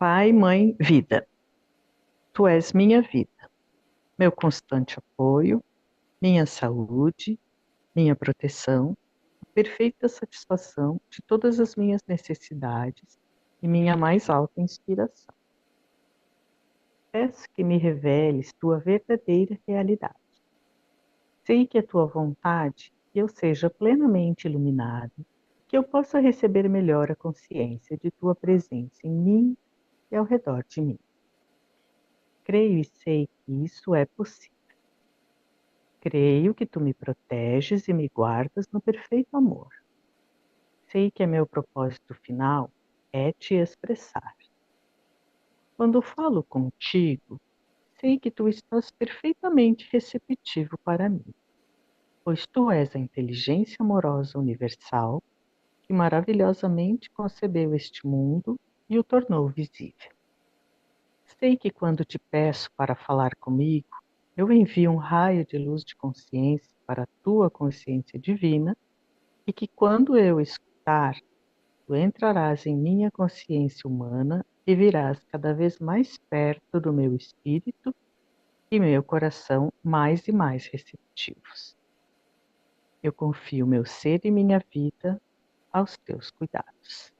Pai, mãe, vida. Tu és minha vida, meu constante apoio, minha saúde, minha proteção, a perfeita satisfação de todas as minhas necessidades e minha mais alta inspiração. Peço que me reveles tua verdadeira realidade. Sei que é tua vontade que eu seja plenamente iluminado, que eu possa receber melhor a consciência de tua presença em mim e ao redor de mim. Creio e sei que isso é possível. Creio que tu me proteges e me guardas no perfeito amor. Sei que é meu propósito final é te expressar. Quando falo contigo, sei que tu estás perfeitamente receptivo para mim, pois tu és a inteligência amorosa universal que maravilhosamente concebeu este mundo e o tornou visível. Sei que quando te peço para falar comigo, eu envio um raio de luz de consciência para a tua consciência divina e que quando eu escutar, tu entrarás em minha consciência humana e virás cada vez mais perto do meu espírito e meu coração mais e mais receptivos. Eu confio meu ser e minha vida aos teus cuidados.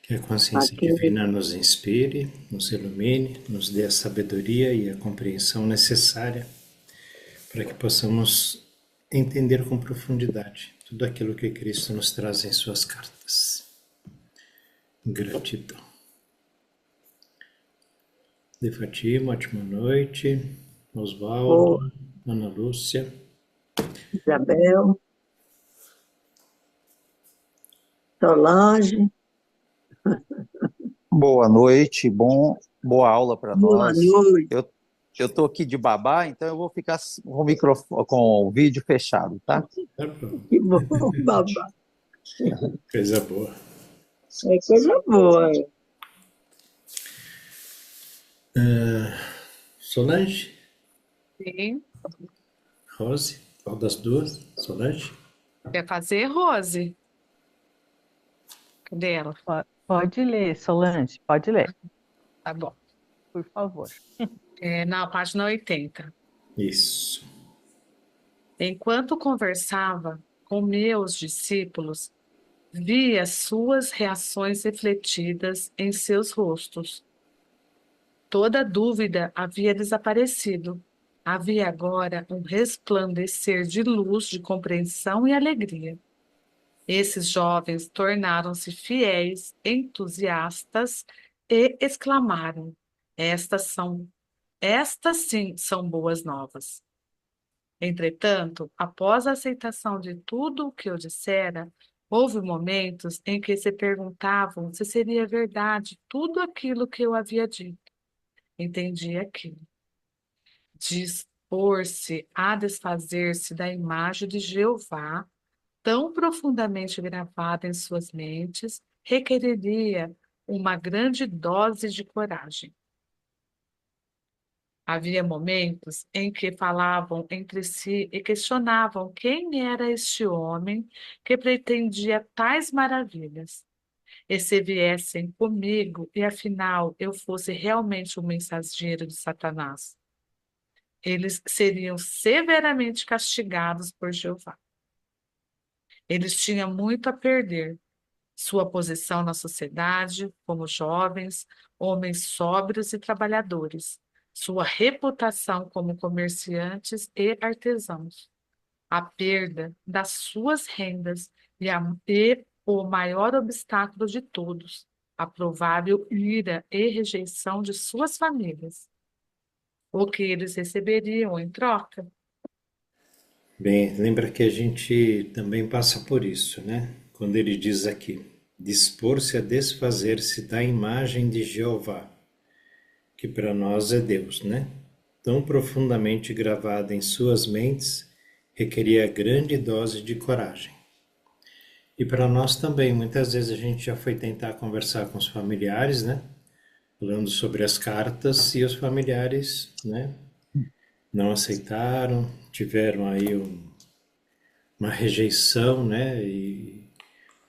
Que a consciência Ok. divina nos inspire, nos ilumine, nos dê a sabedoria e a compreensão necessária para que possamos entender com profundidade tudo aquilo que Cristo nos traz em suas cartas. Gratidão. De Fatima, ótima noite. Boa, Oswaldo, Ana Lúcia. Isabel, Solange, Boa noite, boa aula para boa nós. noite. Eu estou aqui de babá, então eu vou ficar com o microfone, com o vídeo fechado, tá? Tá bom. Que bom, babá. Coisa boa. É coisa boa. Solange, Sim. Rose, qual das duas? Solange? Quer fazer, Rose? Cadê ela? Pode ler, Solange, pode ler, Tá bom. por favor. Na página 80. Isso. Enquanto conversava com meus discípulos, vi as suas reações refletidas em seus rostos. Toda dúvida havia desaparecido. Havia agora um resplandecer de luz, de compreensão e alegria. Esses jovens tornaram-se fiéis, entusiastas e exclamaram: Estas são, estas sim são boas novas. Entretanto, após a aceitação de tudo o que eu dissera, houve momentos em que se perguntavam se seria verdade tudo aquilo que eu havia dito. Entendi aquilo. Dispor-se a desfazer-se da imagem de Jeová, tão profundamente gravada em suas mentes, requeriria uma grande dose de coragem. Havia momentos em que falavam entre si e questionavam quem era este homem que pretendia tais maravilhas. E se viessem comigo e afinal eu fosse realmente um mensageiro de Satanás, eles seriam severamente castigados por Jeová. Eles tinham muito a perder. Sua posição na sociedade, como jovens, homens sóbrios e trabalhadores, sua reputação como comerciantes e artesãos, a perda das suas rendas e o maior obstáculo de todos, a provável ira e rejeição de suas famílias, o que eles receberiam em troca. Bem, lembra que a gente também passa por isso, né? Quando ele diz aqui, dispor-se a desfazer-se da imagem de Jeová, que para nós é Deus, né? Tão profundamente gravada em suas mentes, requeria grande dose de coragem. E para nós também, muitas vezes a gente já foi tentar conversar com os familiares, né? Falando sobre as cartas e os familiares, né? Não aceitaram, tiveram aí uma rejeição, né? E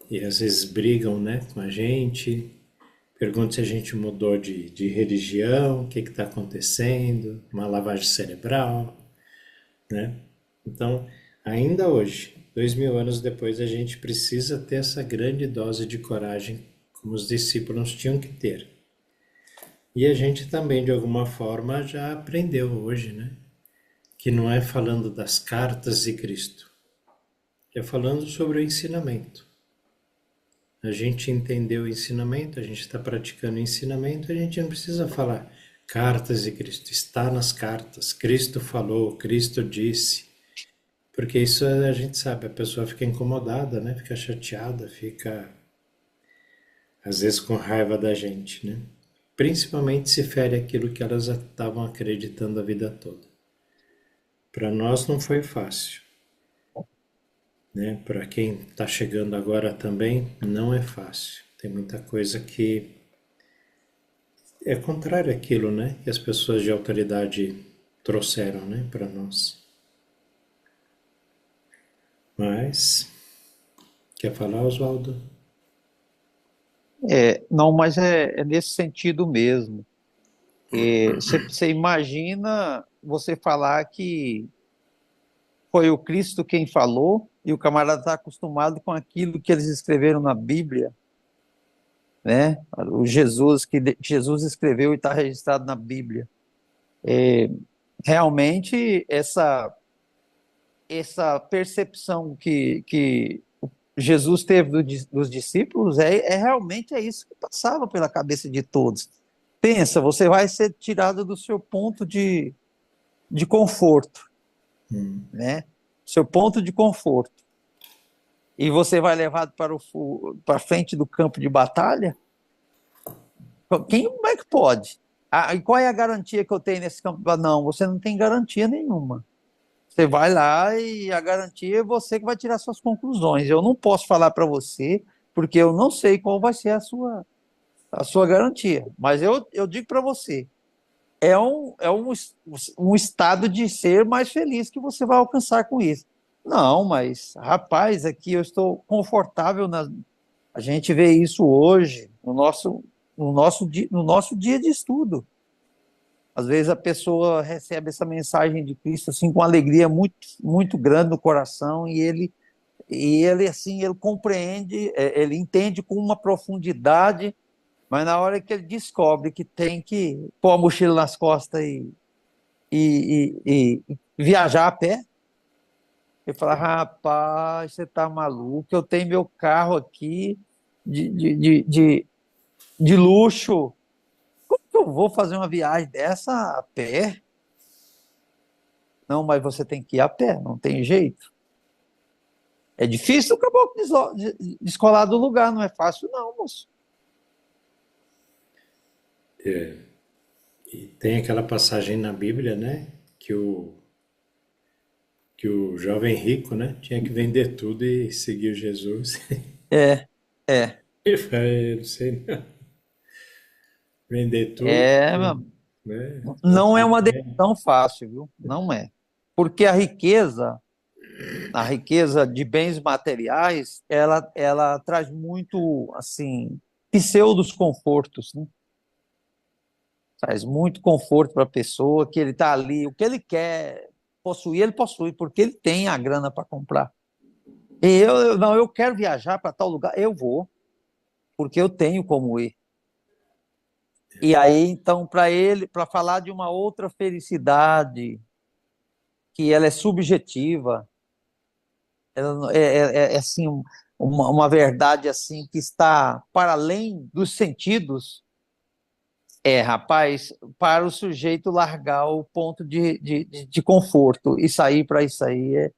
e às vezes brigam, né, com a gente, perguntam se a gente mudou de religião, o que está acontecendo, uma lavagem cerebral, né? Então, ainda hoje, 2000 anos depois, a gente precisa ter essa grande dose de coragem, como os discípulos tinham que ter. E a gente também, de alguma forma, já aprendeu hoje, né? Que não é falando das cartas de Cristo, é falando sobre o ensinamento. A gente entendeu o ensinamento, a gente está praticando o ensinamento, a gente não precisa falar cartas de Cristo, está nas cartas, Cristo falou, Cristo disse. Porque isso a gente sabe, a pessoa fica incomodada, né? Fica chateada, fica às vezes com raiva da gente, né? Principalmente se fere aquilo que elas estavam acreditando a vida toda. Para nós não foi fácil, né? Para quem está chegando agora também não é fácil. Tem muita coisa que é contrário àquilo, né? Que as pessoas de autoridade trouxeram, né? Para nós. Mas quer falar, Oswaldo? Não, mas é nesse sentido mesmo. Você imagina você falar que foi o Cristo quem falou e o camarada está acostumado com aquilo que eles escreveram na Bíblia, né? O Jesus que Jesus escreveu e está registrado na Bíblia. Realmente essa percepção que Jesus teve dos discípulos realmente isso que passava pela cabeça de todos. Pensa, você vai ser tirado do seu ponto de conforto, né? Seu ponto de conforto. E você vai levado para frente do campo de batalha? Como é que pode? E qual é a garantia que eu tenho nesse campo? Não, você não tem garantia nenhuma. Você vai lá e a garantia é você que vai tirar suas conclusões. Eu não posso falar para você, porque eu não sei qual vai ser a sua garantia. Mas eu digo para você, é um estado de ser mais feliz que você vai alcançar com isso. Não, mas, rapaz, aqui eu estou confortável. A gente vê isso hoje no nosso dia de estudo. Às vezes a pessoa recebe essa mensagem de Cristo assim, com alegria muito, muito grande no coração e ele assim, ele compreende, ele entende com uma profundidade, mas na hora que ele descobre que tem que pôr a mochila nas costas e viajar a pé, ele fala, rapaz, você tá maluco, eu tenho meu carro aqui de luxo, como que eu vou fazer uma viagem dessa a pé? Não, mas você tem que ir a pé, não tem jeito. É difícil o caboclo descolar do lugar, não é fácil não, moço. E tem aquela passagem na Bíblia, né? Que o jovem rico, né? Tinha que vender tudo e seguir Jesus. É. Ele fala, eu não sei não. Vender tudo, né? Não é uma decisão fácil, viu? Não é. Porque a riqueza de bens materiais, ela traz muito, assim, pseudos confortos, né? Traz muito conforto para a pessoa, que ele está ali, o que ele quer possuir, ele possui, porque ele tem a grana para comprar. E eu quero viajar para tal lugar, eu vou, porque eu tenho como ir. E aí, então, para falar de uma outra felicidade, que ela é subjetiva, ela é assim, uma verdade assim que está para além dos sentidos, rapaz, para o sujeito largar o ponto de conforto e sair para isso aí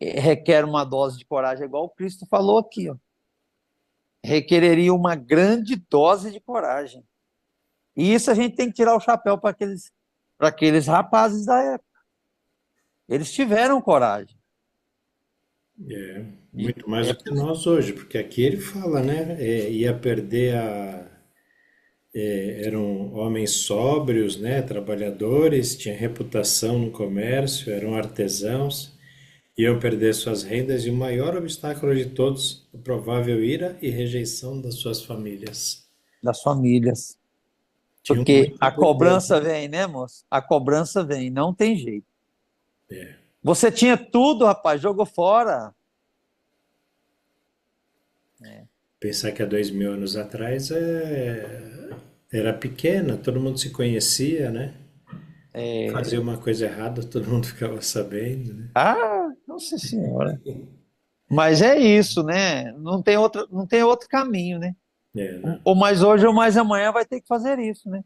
requer uma dose de coragem, igual o Cristo falou aqui, ó. Requereria uma grande dose de coragem. E isso a gente tem que tirar o chapéu para aqueles rapazes da época. Eles tiveram coragem. Muito mais do que nós hoje, porque aqui ele fala, né? Ia perder eram homens sóbrios, né? Trabalhadores, tinham reputação no comércio, eram artesãos, iam perder suas rendas e o maior obstáculo de todos, provável ira e rejeição das suas famílias. das famílias. Tinham Porque muito a poder. cobrança vem, né, moço? A cobrança vem, não tem jeito. É. Você tinha tudo, rapaz, jogou fora. Pensar que há 2000 anos atrás era pequena, todo mundo se conhecia, né? Fazia uma coisa errada, todo mundo ficava sabendo, né? Ah, nossa senhora. Mas é isso, né? Não tem outro caminho, né? Não. Ou mais hoje ou mais amanhã vai ter que fazer isso, né?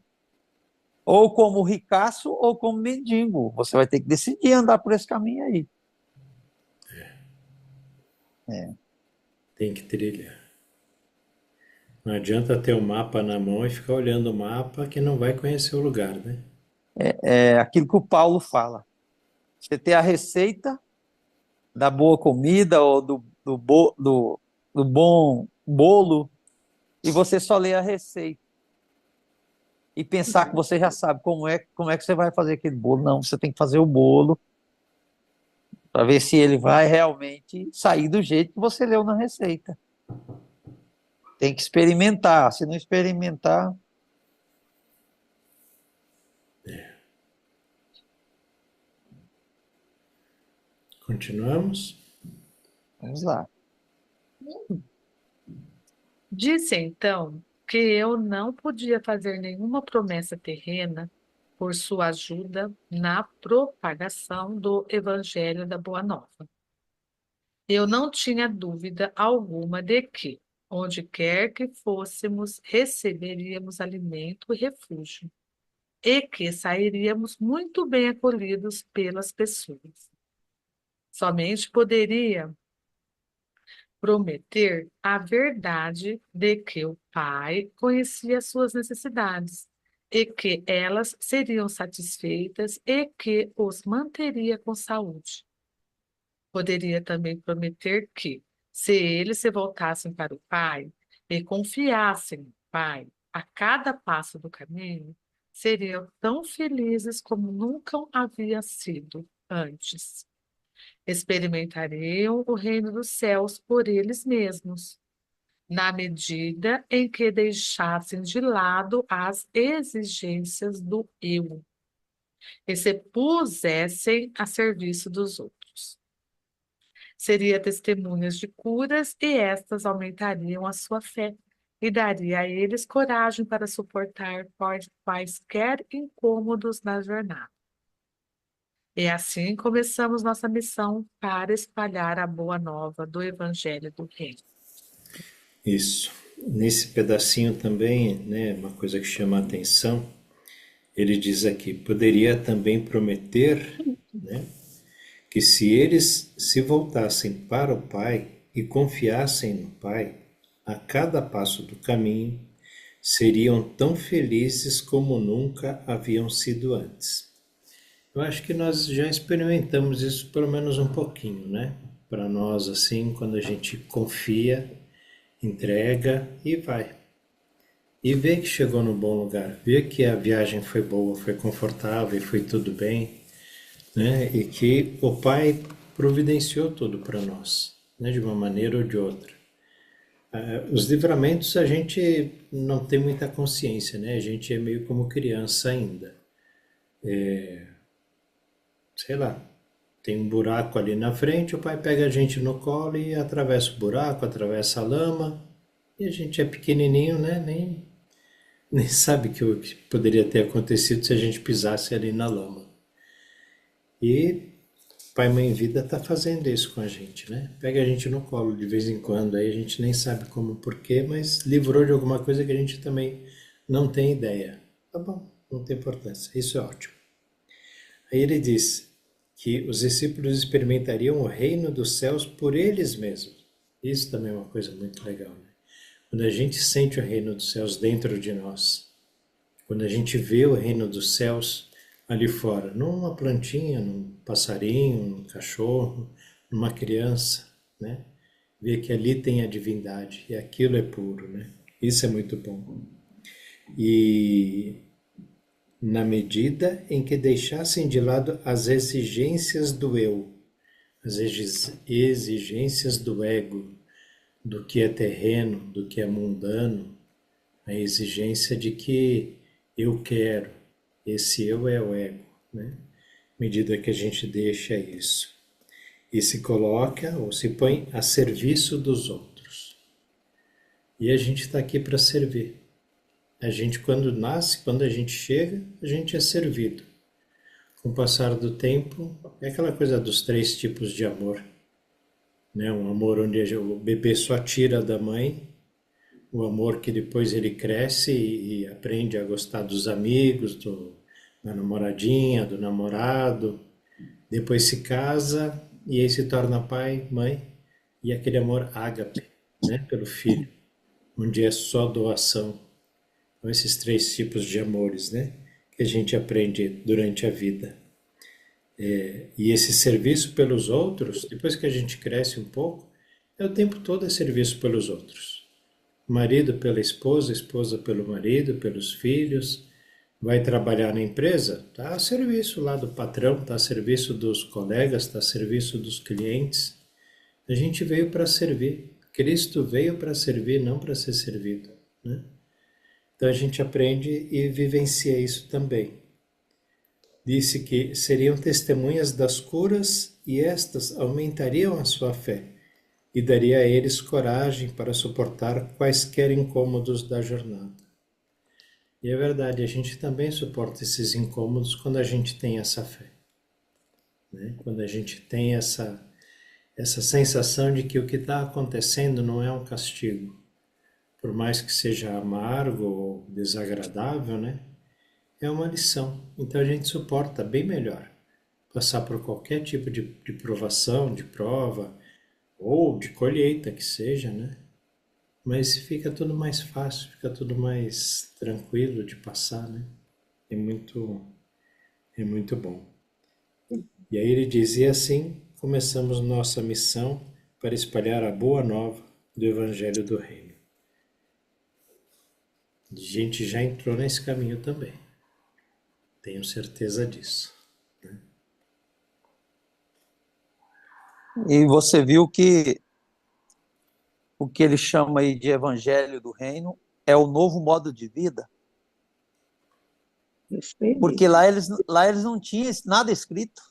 Ou como ricaço ou como mendigo. Você vai ter que decidir andar por esse caminho aí. Tem que trilhar. Não adianta ter o mapa na mão e ficar olhando o mapa que não vai conhecer o lugar, né? É aquilo que o Paulo fala. Você ter a receita da boa comida ou do bom bolo e você só lê a receita e pensar que você já sabe como é que você vai fazer aquele bolo. Não, você tem que fazer o bolo para ver se ele vai realmente sair do jeito que você leu na receita. Tem que experimentar. Se não experimentar, Continuamos? vamos lá. Disse então que eu não podia fazer nenhuma promessa terrena por sua ajuda na propagação do Evangelho da Boa Nova. Eu não tinha dúvida alguma de que, onde quer que fôssemos, receberíamos alimento e refúgio, e que sairíamos muito bem acolhidos pelas pessoas. Somente poderia prometer a verdade de que o Pai conhecia suas necessidades e que elas seriam satisfeitas e que os manteria com saúde. Poderia também prometer que, se eles se voltassem para o Pai e confiassem no Pai a cada passo do caminho, seriam tão felizes como nunca haviam sido antes. Experimentariam o reino dos céus por eles mesmos, na medida em que deixassem de lado as exigências do eu e se pusessem a serviço dos outros. Seria testemunhas de curas e estas aumentariam a sua fé e daria a eles coragem para suportar quaisquer incômodos na jornada. E assim começamos nossa missão para espalhar a boa nova do Evangelho do Reino. Isso. Nesse pedacinho também, né, uma coisa que chama a atenção, ele diz aqui, poderia também prometer, né, que se eles se voltassem para o Pai e confiassem no Pai, a cada passo do caminho, seriam tão felizes como nunca haviam sido antes. Eu acho que nós já experimentamos isso pelo menos um pouquinho, né? Para nós, assim, quando a gente confia, entrega e vai. E vê que chegou no bom lugar, vê que a viagem foi boa, foi confortável, foi tudo bem, né? E que o Pai providenciou tudo para nós, né? De uma maneira ou de outra. Os livramentos a gente não tem muita consciência, né? A gente é meio como criança ainda. Sei lá, tem um buraco ali na frente, o pai pega a gente no colo e atravessa o buraco, atravessa a lama, e a gente é pequenininho, né? Nem sabe o que poderia ter acontecido se a gente pisasse ali na lama. E Pai Mãe Vida está fazendo isso com a gente, né? Pega a gente no colo de vez em quando, aí a gente nem sabe como, porquê, mas livrou de alguma coisa que a gente também não tem ideia. Tá bom, não tem importância, isso é ótimo. Aí ele diz que os discípulos experimentariam o reino dos céus por eles mesmos. Isso também é uma coisa muito legal, né? Quando a gente sente o reino dos céus dentro de nós, quando a gente vê o reino dos céus ali fora, numa plantinha, num passarinho, num cachorro, numa criança, né? Vê que ali tem a divindade e aquilo é puro, né? Isso é muito bom. E na medida em que deixassem de lado as exigências do eu, as exigências do ego, do que é terreno, do que é mundano, a exigência de que eu quero. Esse eu é o ego, né? À medida que a gente deixa isso e se coloca ou se põe a serviço dos outros. E a gente está aqui para servir. A gente, quando nasce, quando a gente chega, a gente é servido. Com o passar do tempo, é aquela coisa dos 3 tipos de amor, né? Um amor onde o bebê só tira da mãe, o amor que depois ele cresce e aprende a gostar dos amigos, da namoradinha, do namorado, depois se casa e aí se torna pai, mãe, e aquele amor ágape, né? Pelo filho, onde é só doação. Então, esses 3 tipos de amores, né? Que a gente aprende durante a vida. E esse serviço pelos outros, depois que a gente cresce um pouco, é o tempo todo é serviço pelos outros. Marido pela esposa, esposa pelo marido, pelos filhos. Vai trabalhar na empresa, está a serviço lá do patrão, está a serviço dos colegas, está a serviço dos clientes. A gente veio para servir. Cristo veio para servir, não para ser servido, né? Então a gente aprende e vivencia isso também. Disse que seriam testemunhas das curas e estas aumentariam a sua fé e daria a eles coragem para suportar quaisquer incômodos da jornada. E é verdade, a gente também suporta esses incômodos quando a gente tem essa fé, né? Quando a gente tem essa sensação de que o que está acontecendo não é um castigo, por mais que seja amargo ou desagradável, né? É uma lição. Então a gente suporta bem melhor passar por qualquer tipo de provação, de prova ou de colheita que seja, né? Mas fica tudo mais fácil, fica tudo mais tranquilo de passar, né? É muito bom. E aí ele dizia assim, começamos nossa missão para espalhar a boa nova do Evangelho do Reino. A gente já entrou nesse caminho também. Tenho certeza disso. Né? E você viu que o que ele chama aí de Evangelho do Reino é o novo modo de vida? Porque lá eles não tinham nada escrito.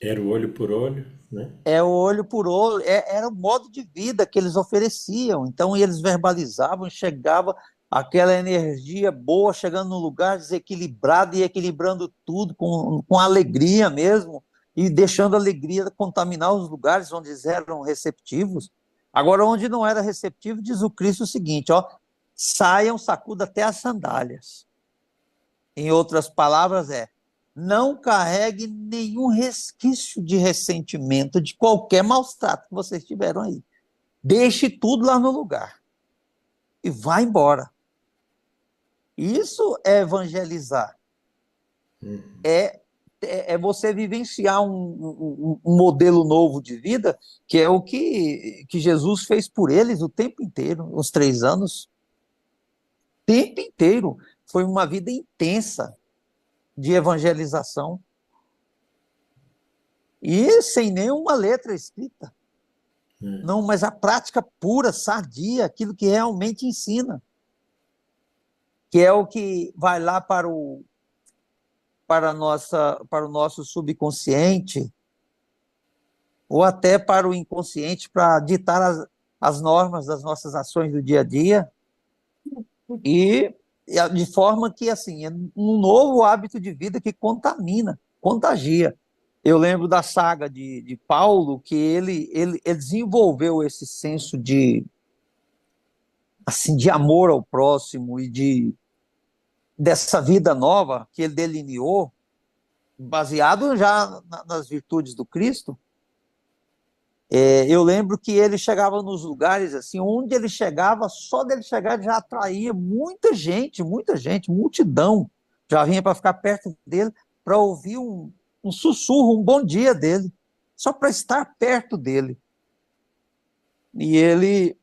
Era o olho por olho, né? É o olho por olho, era o modo de vida que eles ofereciam. Então eles verbalizavam, chegava aquela energia boa, chegando no lugar desequilibrado e equilibrando tudo com alegria mesmo, e deixando a alegria contaminar os lugares onde eles eram receptivos. Agora, onde não era receptivo, diz o Cristo o seguinte, ó, saiam, sacuda até as sandálias. Em outras palavras, não carregue nenhum resquício de ressentimento, de qualquer maus-trato que vocês tiveram aí. Deixe tudo lá no lugar e vá embora. Isso é evangelizar. É você vivenciar um modelo novo de vida, que é o que Jesus fez por eles o tempo inteiro, os 3 anos. O tempo inteiro. Foi uma vida intensa de evangelização. E sem nenhuma letra escrita. Não, mas a prática pura, sadia, aquilo que realmente ensina. Que é o que vai lá para o nosso subconsciente, ou até para o inconsciente, para ditar as normas das nossas ações do dia a dia, e de forma que, assim, é um novo hábito de vida que contamina, contagia. Eu lembro da saga de Paulo, que ele desenvolveu esse senso assim, de amor ao próximo e dessa vida nova que ele delineou, baseado já nas virtudes do Cristo. Eu lembro que ele chegava nos lugares, assim, onde ele chegava, só dele chegar já atraía muita gente, multidão, já vinha para ficar perto dele, para ouvir um sussurro, um bom dia dele, só para estar perto dele. E ele,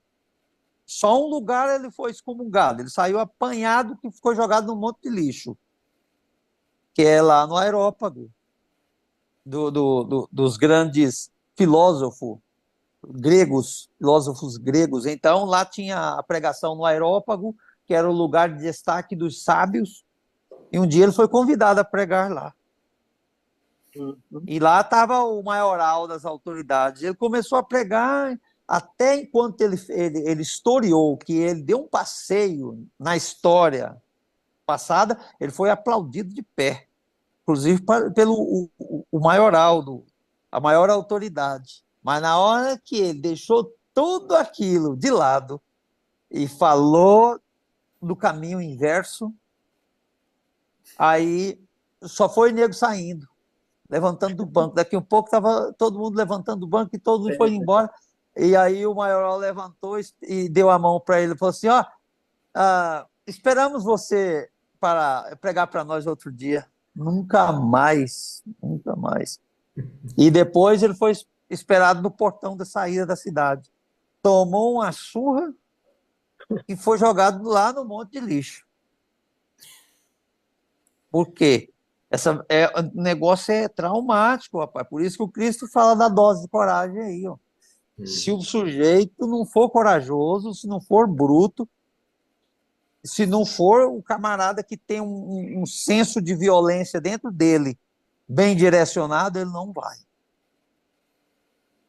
só um lugar ele foi excomungado, ele saiu apanhado, que ficou jogado num monte de lixo, que é lá no Areópago, dos grandes filósofos gregos, filósofos gregos. Então, lá tinha a pregação no Areópago, que era o lugar de destaque dos sábios, e um dia ele foi convidado a pregar lá. E lá estava o maioral das autoridades. Ele começou a pregar até enquanto ele historiou, que ele deu um passeio na história passada, ele foi aplaudido de pé, inclusive pelo o maioral, a maior autoridade. Mas na hora que ele deixou tudo aquilo de lado e falou do caminho inverso, aí só foi nego saindo, levantando do banco. Daqui a um pouco estava todo mundo levantando do banco e todo mundo foi embora. E aí o maioral levantou e deu a mão para ele e falou assim: ó, esperamos você para pregar para nós outro dia. Nunca mais, nunca mais. E depois ele foi esperado no portão da saída da cidade. Tomou uma surra e foi jogado lá no monte de lixo. Por quê? O negócio é traumático, rapaz. Por isso que o Cristo fala da dose de coragem aí, ó. Se o sujeito não for corajoso, se não for bruto, se não for o camarada que tem um senso de violência dentro dele, bem direcionado, ele não vai.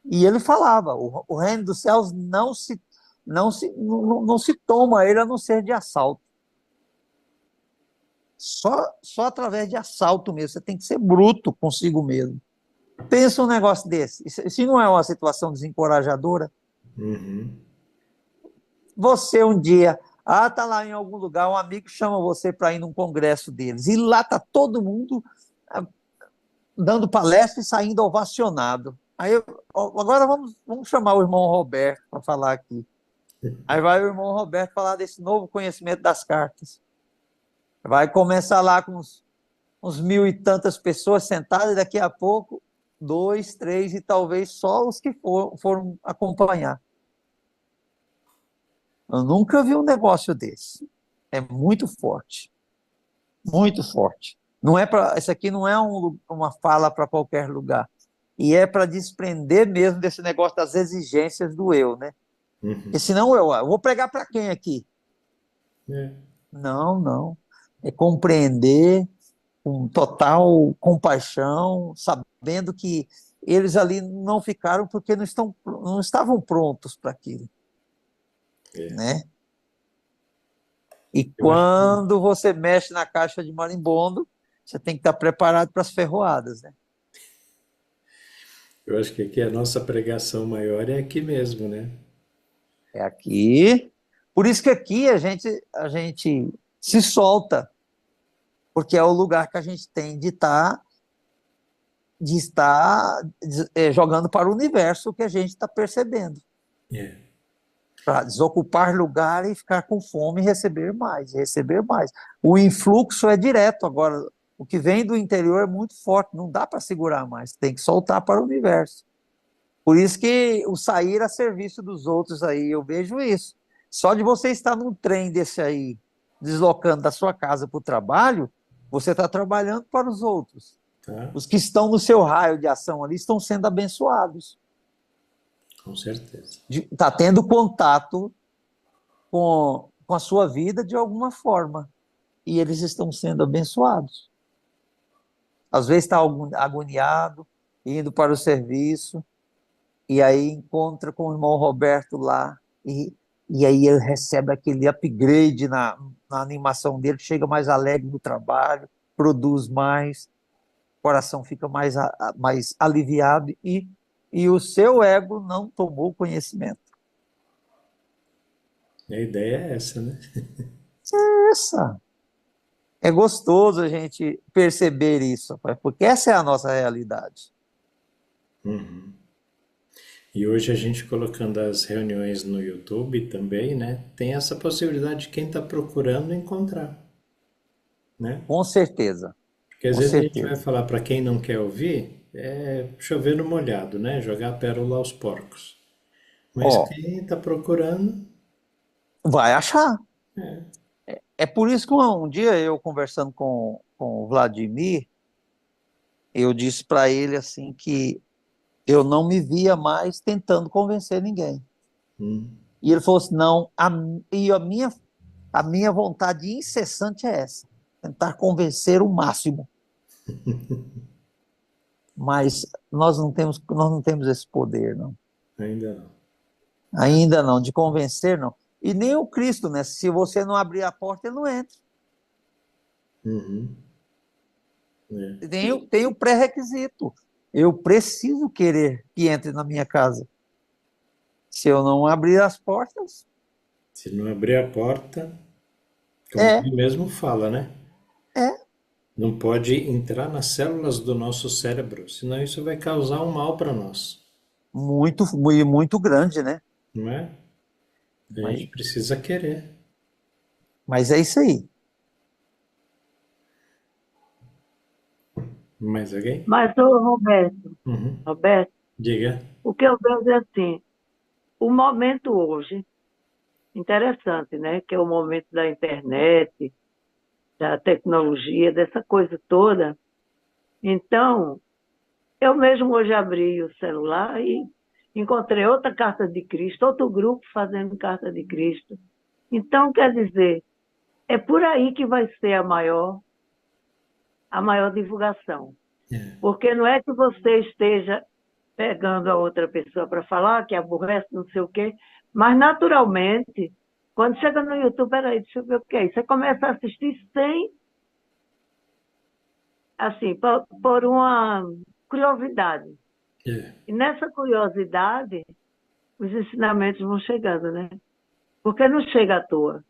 E ele falava, o reino dos céus não se toma ele a não ser de assalto. Só através de assalto mesmo. Você tem que ser bruto consigo mesmo. Pensa um negócio desse. Se não é uma situação desencorajadora, você um dia, tá lá em algum lugar, um amigo chama você para ir num congresso deles, e lá tá todo mundo dando palestra e saindo ovacionado. Aí, agora vamos chamar o irmão Roberto para falar aqui. Aí vai o irmão Roberto falar desse novo conhecimento das cartas. Vai começar lá com uns 1000 e tantas pessoas sentadas, e daqui a pouco 2, 3 e talvez só os que foram acompanhar. Eu nunca vi um negócio desse. É muito forte. Muito forte. Isso aqui não é uma fala para qualquer lugar. E é para desprender mesmo desse negócio das exigências do eu, né? Porque senão eu vou pregar para quem aqui? Não. É compreender com total compaixão, sabendo que eles ali não ficaram porque não estavam prontos para aquilo. Né? E quando você mexe na caixa de marimbondo, você tem que estar preparado para as ferroadas, né? Eu acho que aqui a nossa pregação maior é aqui mesmo, né? É aqui. Por isso que aqui a gente se solta, porque é o lugar que a gente tem de estar jogando para o universo o que a gente está percebendo. Para desocupar lugar e ficar com fome e receber mais, O influxo é direto. Agora, o que vem do interior é muito forte, não dá para segurar mais, tem que soltar para o universo. Por isso que o sair a serviço dos outros aí, eu vejo isso. Só de você estar num trem desse aí, deslocando da sua casa para o trabalho, você está trabalhando para os outros. Os que estão no seu raio de ação ali estão sendo abençoados. Com certeza. Está tendo contato com a sua vida de alguma forma. E eles estão sendo abençoados. Às vezes está agoniado, indo para o serviço, e aí encontra com o irmão Roberto lá, e aí ele recebe aquele upgrade na animação dele, chega mais alegre no trabalho, produz mais, o coração fica mais aliviado, e o seu ego não tomou conhecimento. A ideia é essa, né? Essa. É gostoso a gente perceber isso, porque essa é a nossa realidade. E hoje a gente colocando as reuniões no YouTube também, né? Tem essa possibilidade de quem está procurando encontrar, né? Com certeza. Porque às vezes a gente vai falar para quem não quer ouvir, é chover no molhado, né? Jogar a pérola aos porcos. Mas quem está procurando... vai achar. É por isso que um dia eu conversando com o Vladimir, eu disse para ele assim que Eu não me via mais tentando convencer ninguém. Hum. E ele falou assim, não, a minha vontade incessante é essa, tentar convencer o máximo. Mas nós não temos esse poder, não. Ainda não. Ainda não, de convencer, não. E nem o Cristo, né? Se você não abrir a porta, ele não entra. Uhum. É. Tem o pré-requisito. Eu preciso querer que entre na minha casa. Se eu não abrir as portas, Se não abrir a porta, como é, ele mesmo fala, né? é Não pode entrar nas células do nosso cérebro, senão isso vai causar um mal para nós, muito grande, né? não é? A Mas, gente precisa querer. mas é isso aí. Mais alguém? Mas, ô, Roberto, Uhum. Roberto, Diga. o que eu vejo é assim, o momento hoje, interessante, né? Que é o momento da internet, da tecnologia, dessa coisa toda. Então, eu mesmo hoje abri o celular e encontrei outra carta de Cristo, outro grupo fazendo carta de Cristo. Então, quer dizer, é por aí que vai ser a maior divulgação. É. Porque não é que você esteja pegando a outra pessoa para falar, que aborrece, não sei o quê, mas naturalmente, quando chega no YouTube, peraí, deixa eu ver o que é isso. Você começa a assistir sem, assim, por uma curiosidade. É. E nessa curiosidade, os ensinamentos vão chegando, né? Porque não chega à toa.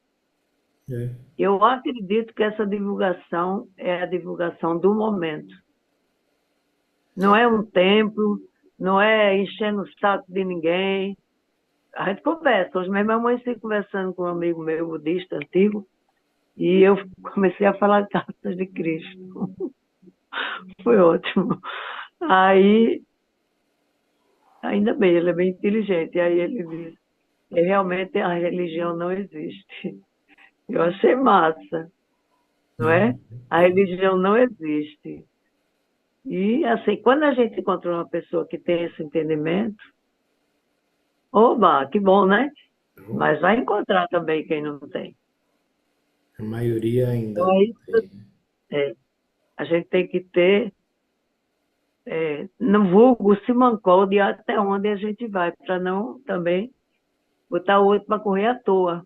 É. Eu acredito que essa divulgação é a divulgação do momento. Não é um templo, não é enchendo o saco de ninguém. A gente conversa. Hoje mesmo a mãe estava conversando com um amigo meu, budista antigo, e eu comecei a falar de cartas de Cristo. Foi ótimo. Aí, ainda bem, ele é bem inteligente. Aí ele disse, realmente a religião não existe. Eu achei massa, não é? A religião não existe. E, assim, quando a gente encontra uma pessoa que tem esse entendimento, oba, que bom, né? Mas vai encontrar também quem não tem. A maioria ainda Então, não é isso, tem. a gente tem que ter, no vulgo, se mancou até onde a gente vai, para não também botar o outro para correr à toa.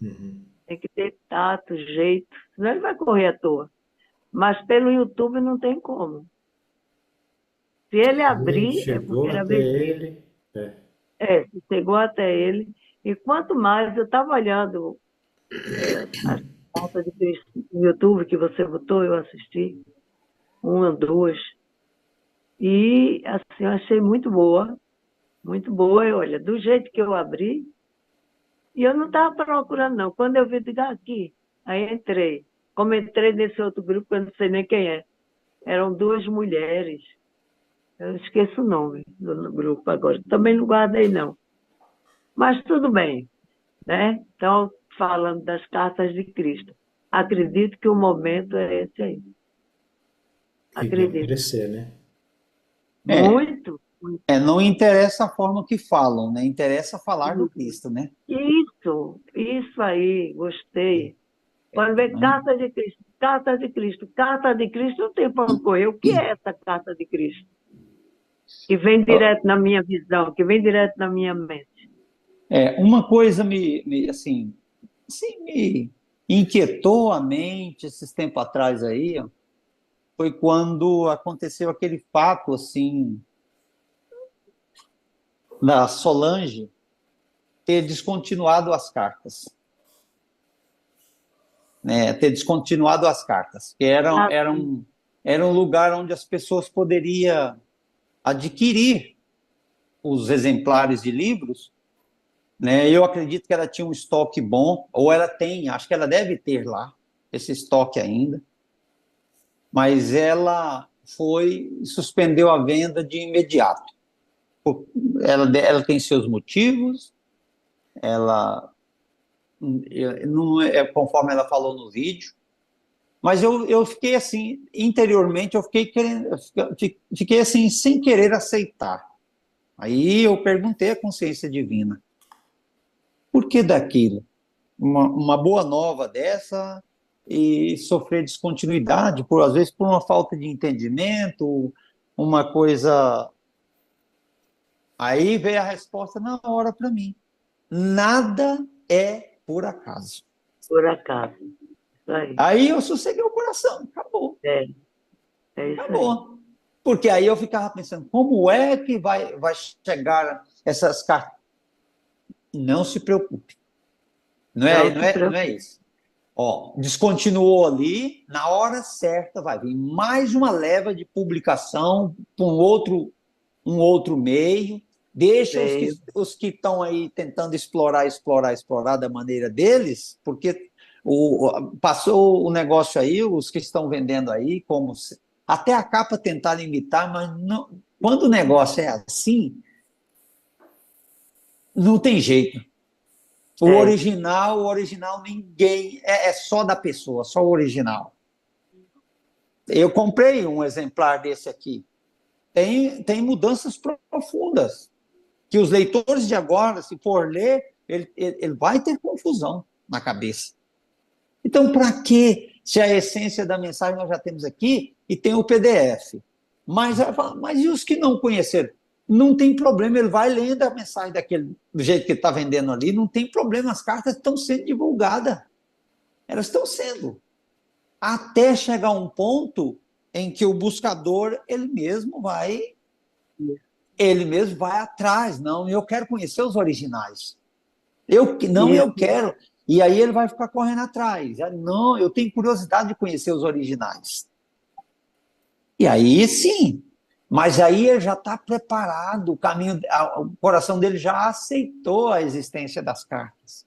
Uhum. Tem que ter tato, jeito, senão ele vai correr à toa. Mas pelo YouTube não tem como. Se ele E abrir, é porque chegou era até mentira. ele. É. Se chegou até ele. E quanto mais eu estava olhando as pautas de Cristo no YouTube que você botou, eu assisti, uma, duas, e assim, eu achei muito boa, muito boa. E olha, do jeito que eu abri, e eu não estava procurando, não. Quando eu vi, digo, aqui, aí entrei. Como entrei nesse outro grupo, eu não sei nem quem é. Eram duas mulheres. Eu esqueço o nome do grupo agora. Também não guardei, não. Mas tudo bem, né? Então, falando das cartas de Cristo. Acredito que o momento é esse aí. E vai Acredito. crescer, né? É, Muito, muito. não interessa a forma que falam, né? Interessa falar do Cristo, né? Isso aí, gostei. Quando vê Não, carta de Cristo, carta de Cristo, carta de Cristo, não tem para onde correr. O que é essa carta de Cristo? Que vem direto na minha visão, que vem direto na minha mente. uma coisa assim, me inquietou a mente esses tempos atrás aí, ó, foi quando aconteceu aquele fato, assim, da Solange ter descontinuado as cartas, né? Ter descontinuado as cartas, que Assim, era um lugar onde as pessoas poderiam adquirir os exemplares de livros, né? Eu acredito que ela tinha um estoque bom, ou ela tem, acho que ela deve ter lá esse estoque ainda, mas ela suspendeu a venda de imediato. Ela tem seus motivos, ela não é conforme ela falou no vídeo, mas eu fiquei assim, interiormente, eu fiquei querendo, fiquei assim, sem querer aceitar. Aí eu perguntei à consciência divina, por que daquilo? Uma boa nova dessa e sofrer descontinuidade, às vezes por uma falta de entendimento, uma coisa. Aí veio a resposta na hora para mim. Nada é por acaso. Por acaso. Isso aí. Aí eu sosseguei o coração, acabou. É isso aí. Acabou. Porque aí eu ficava pensando, como é que vai chegar essas cartas? Não se preocupe. Não é isso. Ó, descontinuou ali, na hora certa vai vir mais uma leva de publicação para um outro meio. Deixa os que estão aí tentando explorar da maneira deles, porque passou o negócio aí, os que estão vendendo aí, até a capa tentaram imitar, mas não, quando o negócio é assim, não tem jeito. O original ninguém, é só da pessoa, só o original. Eu comprei um exemplar desse aqui. Tem mudanças profundas, que os leitores de agora, se for ler, ele vai ter confusão na cabeça. Então, para que, se a essência da mensagem nós já temos aqui e tem o PDF? Mas e os que não conheceram? Não tem problema, ele vai lendo a mensagem do jeito que ele está vendendo ali, não tem problema, as cartas estão sendo divulgadas. Elas estão sendo. Até chegar um ponto em que o buscador, ele mesmo vai atrás. Não, eu quero conhecer os originais. Eu quero. E aí ele vai ficar correndo atrás. Não, eu tenho curiosidade de conhecer os originais. E aí sim, mas aí ele já está preparado, o coração dele já aceitou a existência das cartas.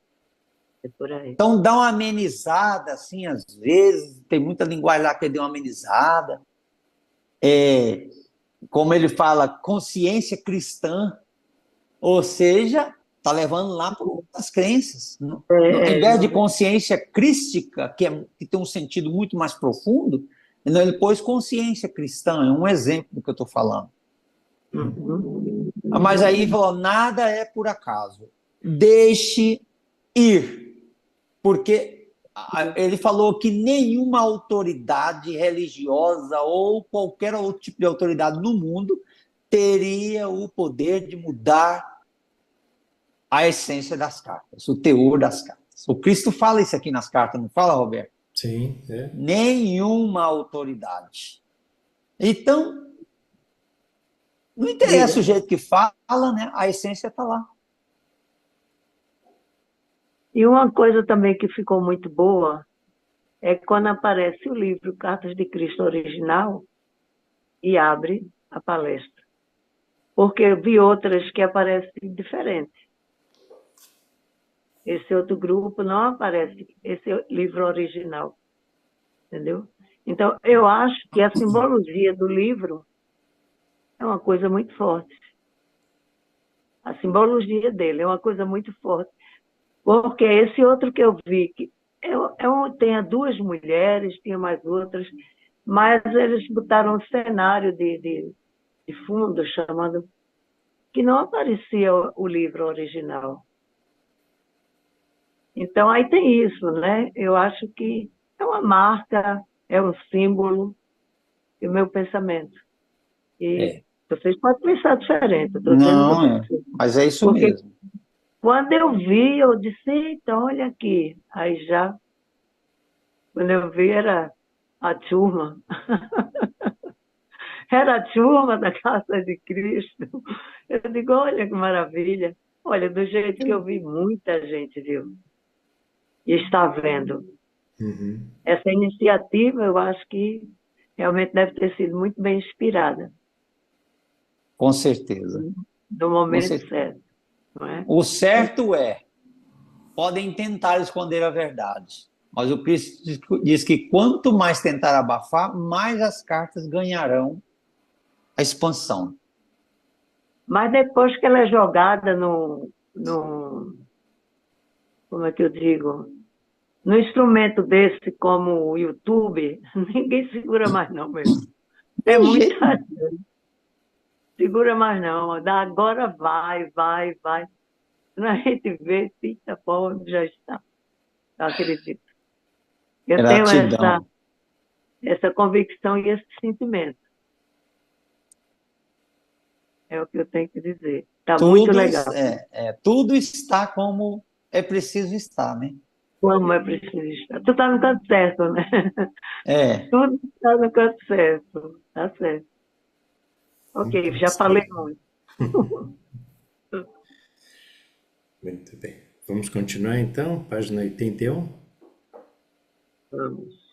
É por aí. Então dá uma amenizada, assim, às vezes, tem muita linguagem lá que deu uma amenizada. Como ele fala, consciência cristã, ou seja, está levando lá para as crenças. Em vez de consciência crística, que tem um sentido muito mais profundo, ele pôs consciência cristã, é um exemplo do que eu estou falando. Uhum. Mas aí falou, nada é por acaso. Deixe ir. Porque ele falou que nenhuma autoridade religiosa ou qualquer outro tipo de autoridade no mundo teria o poder de mudar a essência das cartas, o teor das cartas. O Cristo fala isso aqui nas cartas, não fala, Roberto? Sim, Nenhuma autoridade. Então, não interessa o jeito que fala, né? A essência está lá. E uma coisa também que ficou muito boa é quando aparece o livro Cartas de Cristo original e abre a palestra. Porque eu vi outras que aparecem diferentes. Esse outro grupo não aparece, esse livro original. Entendeu? Então, eu acho que a simbologia do livro é uma coisa muito forte. A simbologia dele é uma coisa muito forte. Porque esse outro que eu vi, que tem duas mulheres, tinha mais outras, mas eles botaram um cenário de fundo, chamando, que não aparecia o livro original. Então, aí tem isso, né? Eu acho que é uma marca, é um símbolo, e o meu pensamento. E vocês podem pensar diferente. Não, mas é isso mesmo. Quando eu vi, eu disse, então, olha aqui. Aí já, quando eu vi, era a turma. Era a turma da Casa de Cristo. Eu digo, olha que maravilha. Olha, do jeito que eu vi, muita gente viu. E está vendo. Uhum. Essa iniciativa, eu acho que realmente deve ter sido muito bem inspirada. Com certeza. No momento certo. Não é? O certo podem tentar esconder a verdade, mas o Cristo diz que quanto mais tentar abafar, mais as cartas ganharão a expansão. Mas depois que ela é jogada como é que eu digo? No instrumento desse, como o YouTube, ninguém segura mais não mesmo. É muita gente. segura mais não. Agora vai, vai, vai. Quando a gente vê, eita, pô, onde já está. Eu acredito. Eu tenho Gratidão. essa convicção e esse sentimento. É o que eu tenho que dizer. Está muito Tudo, legal. tudo está como é preciso estar, né? Como é preciso estar. Tu está no canto certo, né? É, Tudo está no canto certo. Tá certo. Ok, Então, já falei muito. muito bem. Vamos continuar então, página 81. Vamos.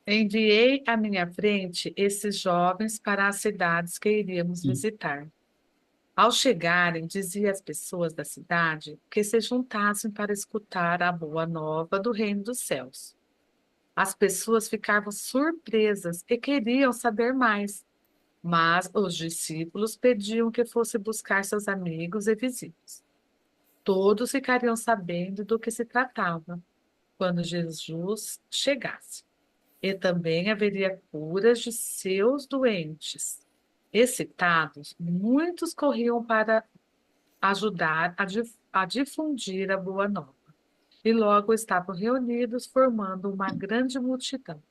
Enviei à minha frente esses jovens para as cidades que iríamos visitar. Ao chegarem, dizia às pessoas da cidade que se juntassem para escutar a boa nova do reino dos céus. As pessoas ficavam surpresas e queriam saber mais, mas os discípulos pediam que fosse buscar seus amigos e vizinhos. Todos ficariam sabendo do que se tratava quando Jesus chegasse. E também haveria curas de seus doentes. Excitados, muitos corriam para ajudar a difundir a boa nova. E logo estavam reunidos, formando uma grande multidão.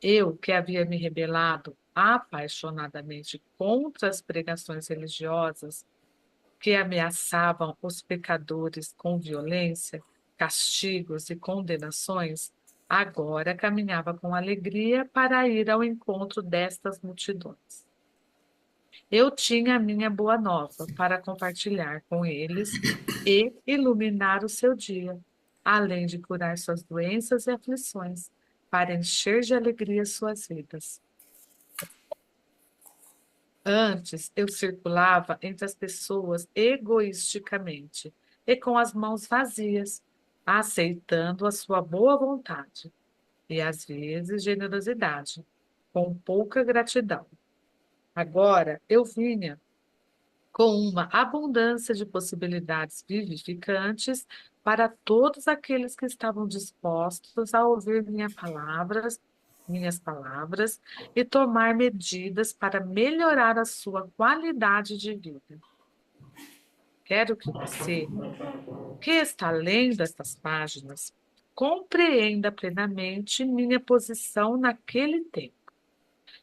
Eu, que havia me rebelado apaixonadamente contra as pregações religiosas que ameaçavam os pecadores com violência, castigos e condenações, agora caminhava com alegria para ir ao encontro destas multidões. Eu tinha a minha boa nova para compartilhar com eles e iluminar o seu dia, além de curar suas doenças e aflições, para encher de alegria suas vidas. Antes, eu circulava entre as pessoas egoisticamente e com as mãos vazias, aceitando a sua boa vontade e, às vezes, generosidade, com pouca gratidão. Agora, eu vinha com uma abundância de possibilidades vivificantes para todos aqueles que estavam dispostos a ouvir minhas palavras e tomar medidas para melhorar a sua qualidade de vida. Quero que você, que está lendo estas páginas, compreenda plenamente minha posição naquele tempo.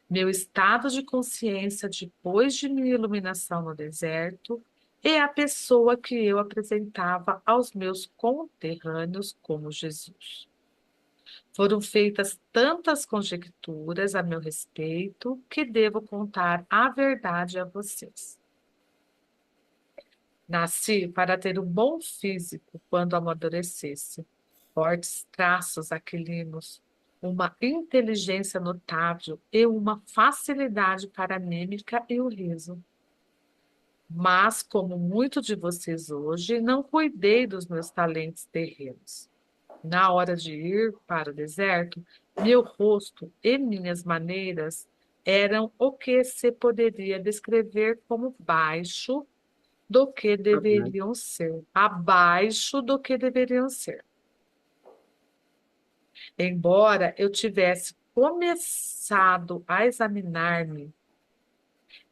Meu estado de consciência depois de minha iluminação no deserto e a pessoa que eu apresentava aos meus conterrâneos como Jesus. Foram feitas tantas conjecturas a meu respeito que devo contar a verdade a vocês. Nasci para ter um bom físico quando amadurecesse, fortes traços aquilinos, uma inteligência notável e uma facilidade para a mímica e o riso. Mas, como muitos de vocês hoje, não cuidei dos meus talentos terrenos. Na hora de ir para o deserto, meu rosto e minhas maneiras eram o que se poderia descrever como baixo do que deveriam ser, abaixo do que deveriam ser. Embora eu tivesse começado a examinar-me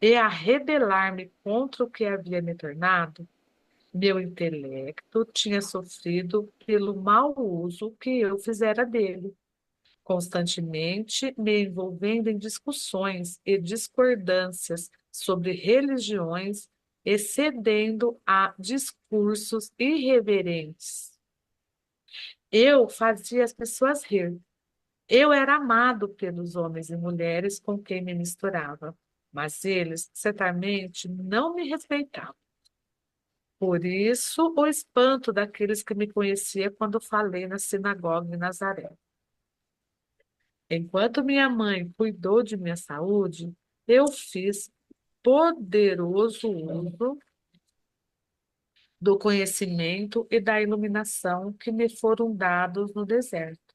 e a rebelar-me contra o que havia me tornado, meu intelecto tinha sofrido pelo mau uso que eu fizera dele, constantemente me envolvendo em discussões e discordâncias sobre religiões e cedendo a discursos irreverentes. Eu fazia as pessoas rir. Eu era amado pelos homens e mulheres com quem me misturava, mas eles certamente não me respeitavam. Por isso, o espanto daqueles que me conheciam quando falei na sinagoga em Nazaré. Enquanto minha mãe cuidou de minha saúde, eu fiz poderoso uso do conhecimento e da iluminação que me foram dados no deserto.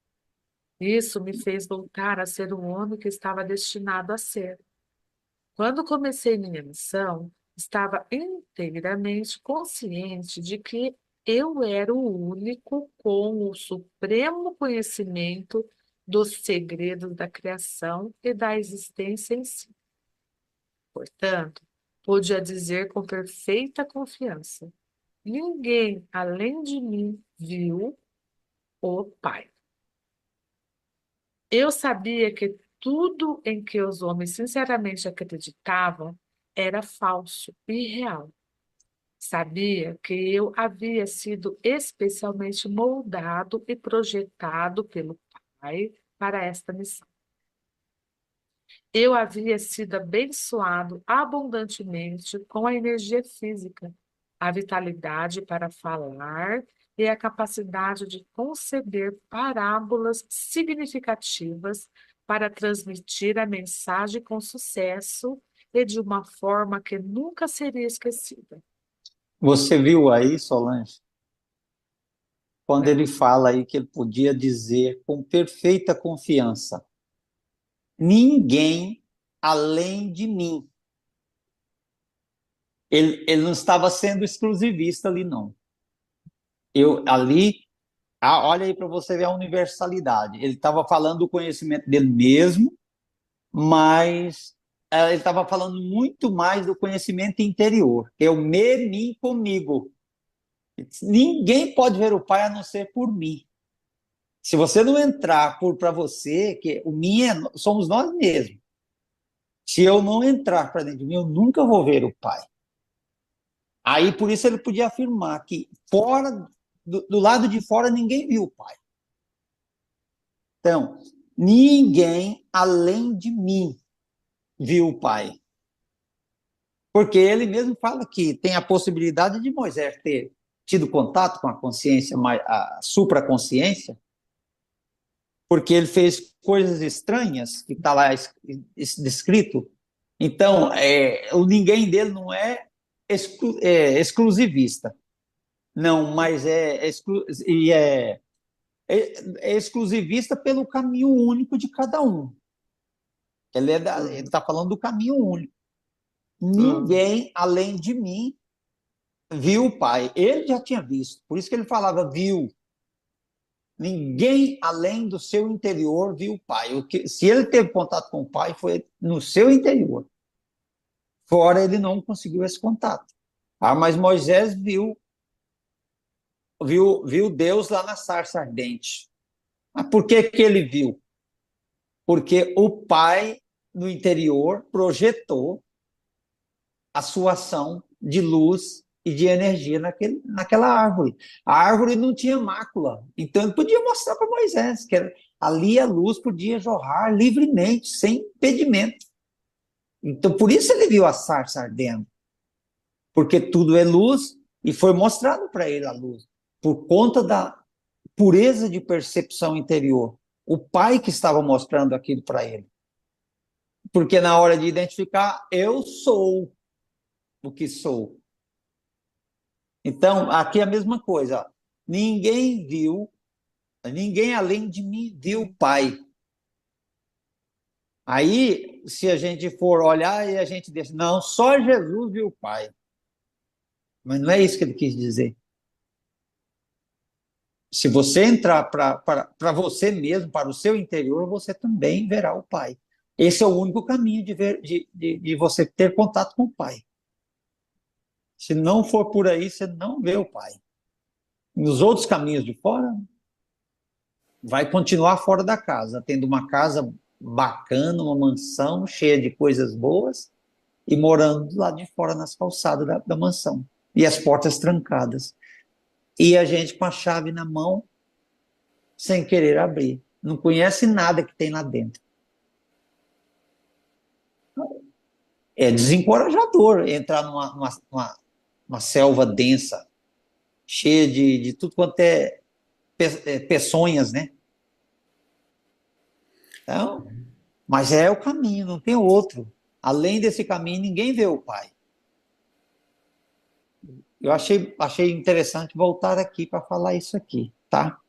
Isso me fez voltar a ser o homem que estava destinado a ser. Quando comecei minha missão, estava inteiramente consciente de que eu era o único com o supremo conhecimento dos segredos da criação e da existência em si. Portanto, podia dizer com perfeita confiança: ninguém além de mim viu o Pai. Eu sabia que tudo em que os homens sinceramente acreditavam era falso e irreal. Sabia que eu havia sido especialmente moldado e projetado pelo Pai para esta missão. Eu havia sido abençoado abundantemente com a energia física, a vitalidade para falar e a capacidade de conceber parábolas significativas para transmitir a mensagem com sucesso e de uma forma que nunca seria esquecida. Você viu aí, Solange, quando Né? ele fala aí que ele podia dizer com perfeita confiança: ninguém além de mim. Ele não estava sendo exclusivista ali, não. Olha aí para você ver a universalidade. Ele estava falando do conhecimento dele mesmo, mas ele estava falando muito mais do conhecimento interior, que é o me, mim, comigo. Ninguém pode ver o Pai a não ser por mim. Se você não entrar para você, que o mim somos nós mesmos. Se eu não entrar para dentro de mim, eu nunca vou ver o Pai. Aí, por isso, ele podia afirmar que fora do lado de fora ninguém viu o Pai. Então, ninguém além de mim viu o Pai. Porque ele mesmo fala que tem a possibilidade de Moisés ter tido contato com a consciência, a supraconsciência, porque ele fez coisas estranhas, que está lá descrito. Então, o ninguém dele não é exclusivista. Não, mas é exclusivista pelo caminho único de cada um. Ele está falando do caminho único. Ninguém, além de mim, viu o Pai. Ele já tinha visto, por isso que ele falava viu. Ninguém, além do seu interior, viu o Pai. Se ele teve contato com o Pai, foi no seu interior. Fora, ele não conseguiu esse contato. Mas Moisés viu Deus lá na sarça ardente. Mas por que ele viu? Porque o Pai, no interior, projetou a sua ação de luz e de energia naquela árvore. A árvore não tinha mácula, então ele podia mostrar para Moisés que ali a luz podia jorrar livremente, sem impedimento. Então, por isso ele viu a sarça ardendo, porque tudo é luz e foi mostrado para ele a luz, por conta da pureza de percepção interior. O Pai que estava mostrando aquilo para ele. Porque na hora de identificar, eu sou o que sou. Então, aqui é a mesma coisa. Ninguém além de mim viu o Pai. Aí, se a gente for olhar e a gente diz, não, só Jesus viu o Pai. Mas não é isso que ele quis dizer. Se você entrar para você mesmo, para o seu interior, você também verá o Pai. Esse é o único caminho de você ter contato com o Pai. Se não for por aí, você não vê o Pai. Nos outros caminhos de fora, vai continuar fora da casa, tendo uma casa bacana, uma mansão cheia de coisas boas, e morando do lado de fora nas calçadas da mansão. E as portas trancadas. E a gente com a chave na mão, sem querer abrir. Não conhece nada que tem lá dentro. É desencorajador entrar numa selva densa, cheia de tudo quanto é peçonhas, né? Então, mas é o caminho, não tem outro. Além desse caminho, ninguém vê o Pai. Eu achei interessante voltar aqui para falar isso aqui, tá?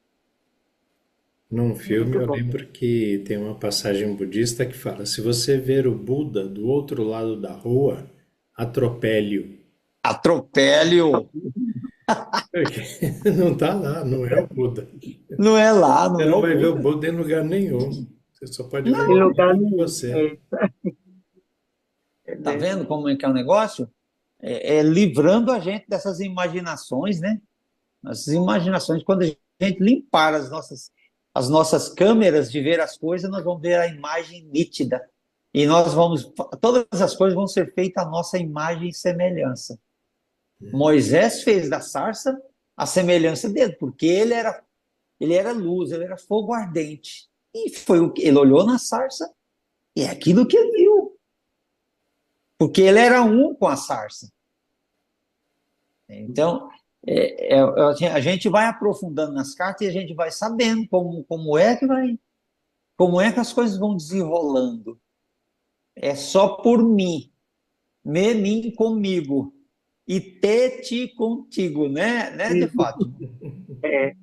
Num filme eu lembro que tem uma passagem budista que fala: se você ver o Buda do outro lado da rua, atropele-o. Atropele-o. Porque não está lá, não é o Buda. Não é lá, não Você é não o vai ver o Buda. Buda em lugar nenhum. Você só pode ver Em ele lugar dentro de nenhum. você. Tá vendo como é que é o negócio? Livrando a gente dessas imaginações, né? As imaginações, quando a gente limpar as nossas câmeras de ver as coisas, nós vamos ver a imagem nítida. E todas as coisas vão ser feitas à nossa imagem e semelhança. Moisés fez da sarça a semelhança dele, porque ele era luz, ele era fogo ardente. E foi o que ele olhou na sarça e é aquilo que ele viu. Porque ele era um com a sarça. Então, a gente vai aprofundando nas cartas e a gente vai sabendo como é que as coisas vão desenrolando. É só por mim, mim comigo e te contigo, né, de fato. É.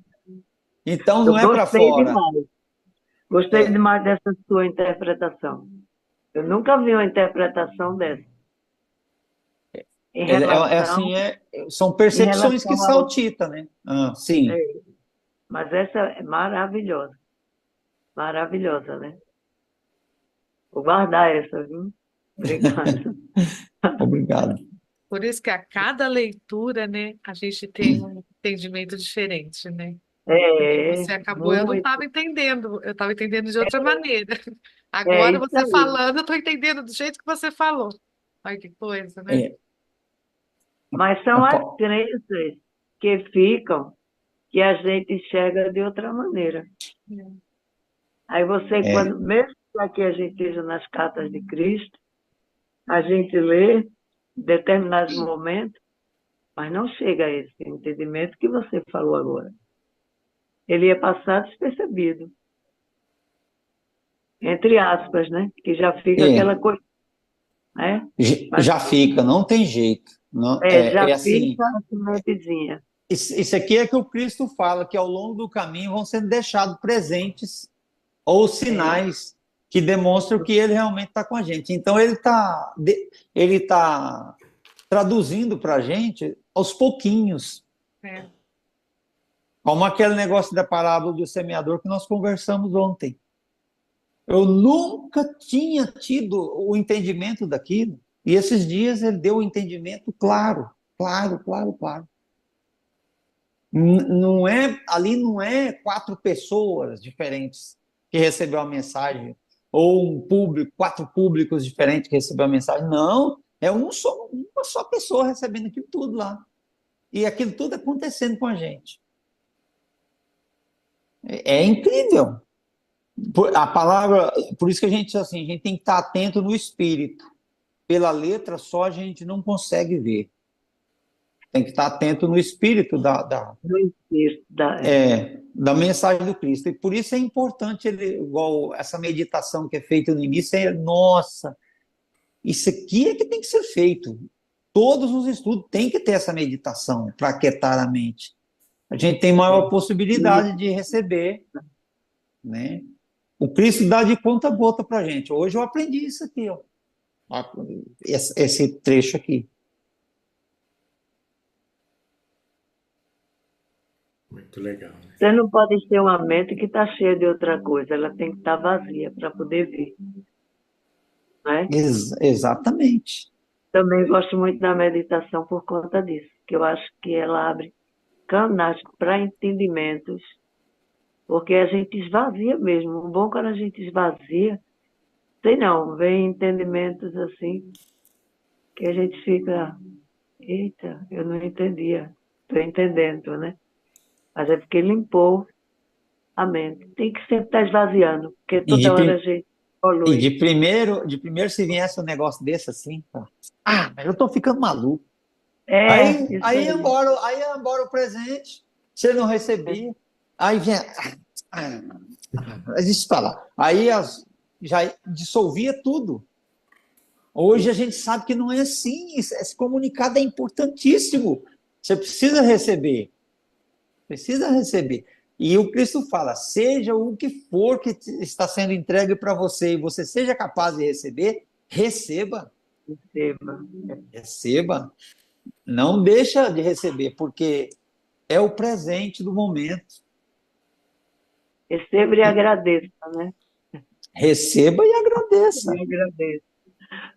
Então Eu não é para gostei fora. demais. Gostei demais dessa sua interpretação. Eu nunca vi uma interpretação dessa. Em relação, São em percepções que relação ao. saltitam, né? Sim. Mas essa é maravilhosa. Maravilhosa, né? Vou guardar essa, viu? Obrigada. Obrigado. Por isso que a cada leitura, né, a gente tem um entendimento diferente, né? Você acabou, eu não Muito. estava entendendo, eu estava entendendo de outra maneira. Agora Isso você aí. falando, eu estou entendendo do jeito que você falou. Olha que coisa, né? É, Mas são as crenças que ficam que a gente enxerga de outra maneira. Aí você, é, mesmo que aqui a gente esteja nas cartas de Cristo, a gente lê em determinados momentos, mas não chega a esse entendimento que você falou agora. Ele ia passar despercebido, entre aspas, né? Que já fica aquela coisa, né? Mas já fica, não tem jeito. Não, já assim, fica a sementezinha. isso aqui é que o Cristo fala, que ao longo do caminho vão sendo deixados presentes ou sinais que demonstram que ele realmente está com a gente. Então, ele tá traduzindo para a gente aos pouquinhos. É. Como aquele negócio da parábola do semeador que nós conversamos ontem. Eu nunca tinha tido o entendimento daquilo. E esses dias ele deu o entendimento claro, claro, claro, claro. Ali não é 4 pessoas diferentes que recebeu a mensagem, ou quatro públicos diferentes que recebeu a mensagem. Não, é uma só pessoa recebendo aquilo tudo lá. E aquilo tudo acontecendo com a gente. É incrível. A palavra, por isso que a gente tem que estar atento no espírito. Pela letra só a gente não consegue ver. Tem que estar atento no espírito No espírito da mensagem do Cristo. E por isso é importante, igual essa meditação que é feita no início, nossa, isso aqui é que tem que ser feito. Todos os estudos têm que ter essa meditação para aquietar a mente. A gente tem maior possibilidade de receber, né? O Cristo dá de conta gota para a gente. Hoje eu aprendi isso aqui, ó. Esse trecho aqui. Muito legal. Né? Você não pode ter uma mente que está cheia de outra coisa, ela tem que estar vazia para poder ver. Né? Exatamente. Também gosto muito da meditação por conta disso, que eu acho que ela abre canais para entendimentos, porque a gente esvazia mesmo. O bom quando a gente esvazia, sei não, vem entendimentos assim, que a gente fica, eita, eu não entendia, estou entendendo, né? Mas é porque limpou a mente. Tem que sempre estar esvaziando, porque toda hora a gente evolui. E de primeiro se viesse um negócio desse assim, mas eu estou ficando maluco. Aí ia embora o presente, você não recebia, aí vinha, existe falar. Aí já dissolvia tudo. Hoje a gente sabe que não é assim, esse comunicado é importantíssimo. Você precisa receber. E o Cristo fala, seja o que for que está sendo entregue para você e você seja capaz de receber, receba. Receba. Não deixa de receber, porque é o presente do momento. Receba e agradeça, né? Receba e agradeça. E agradeça.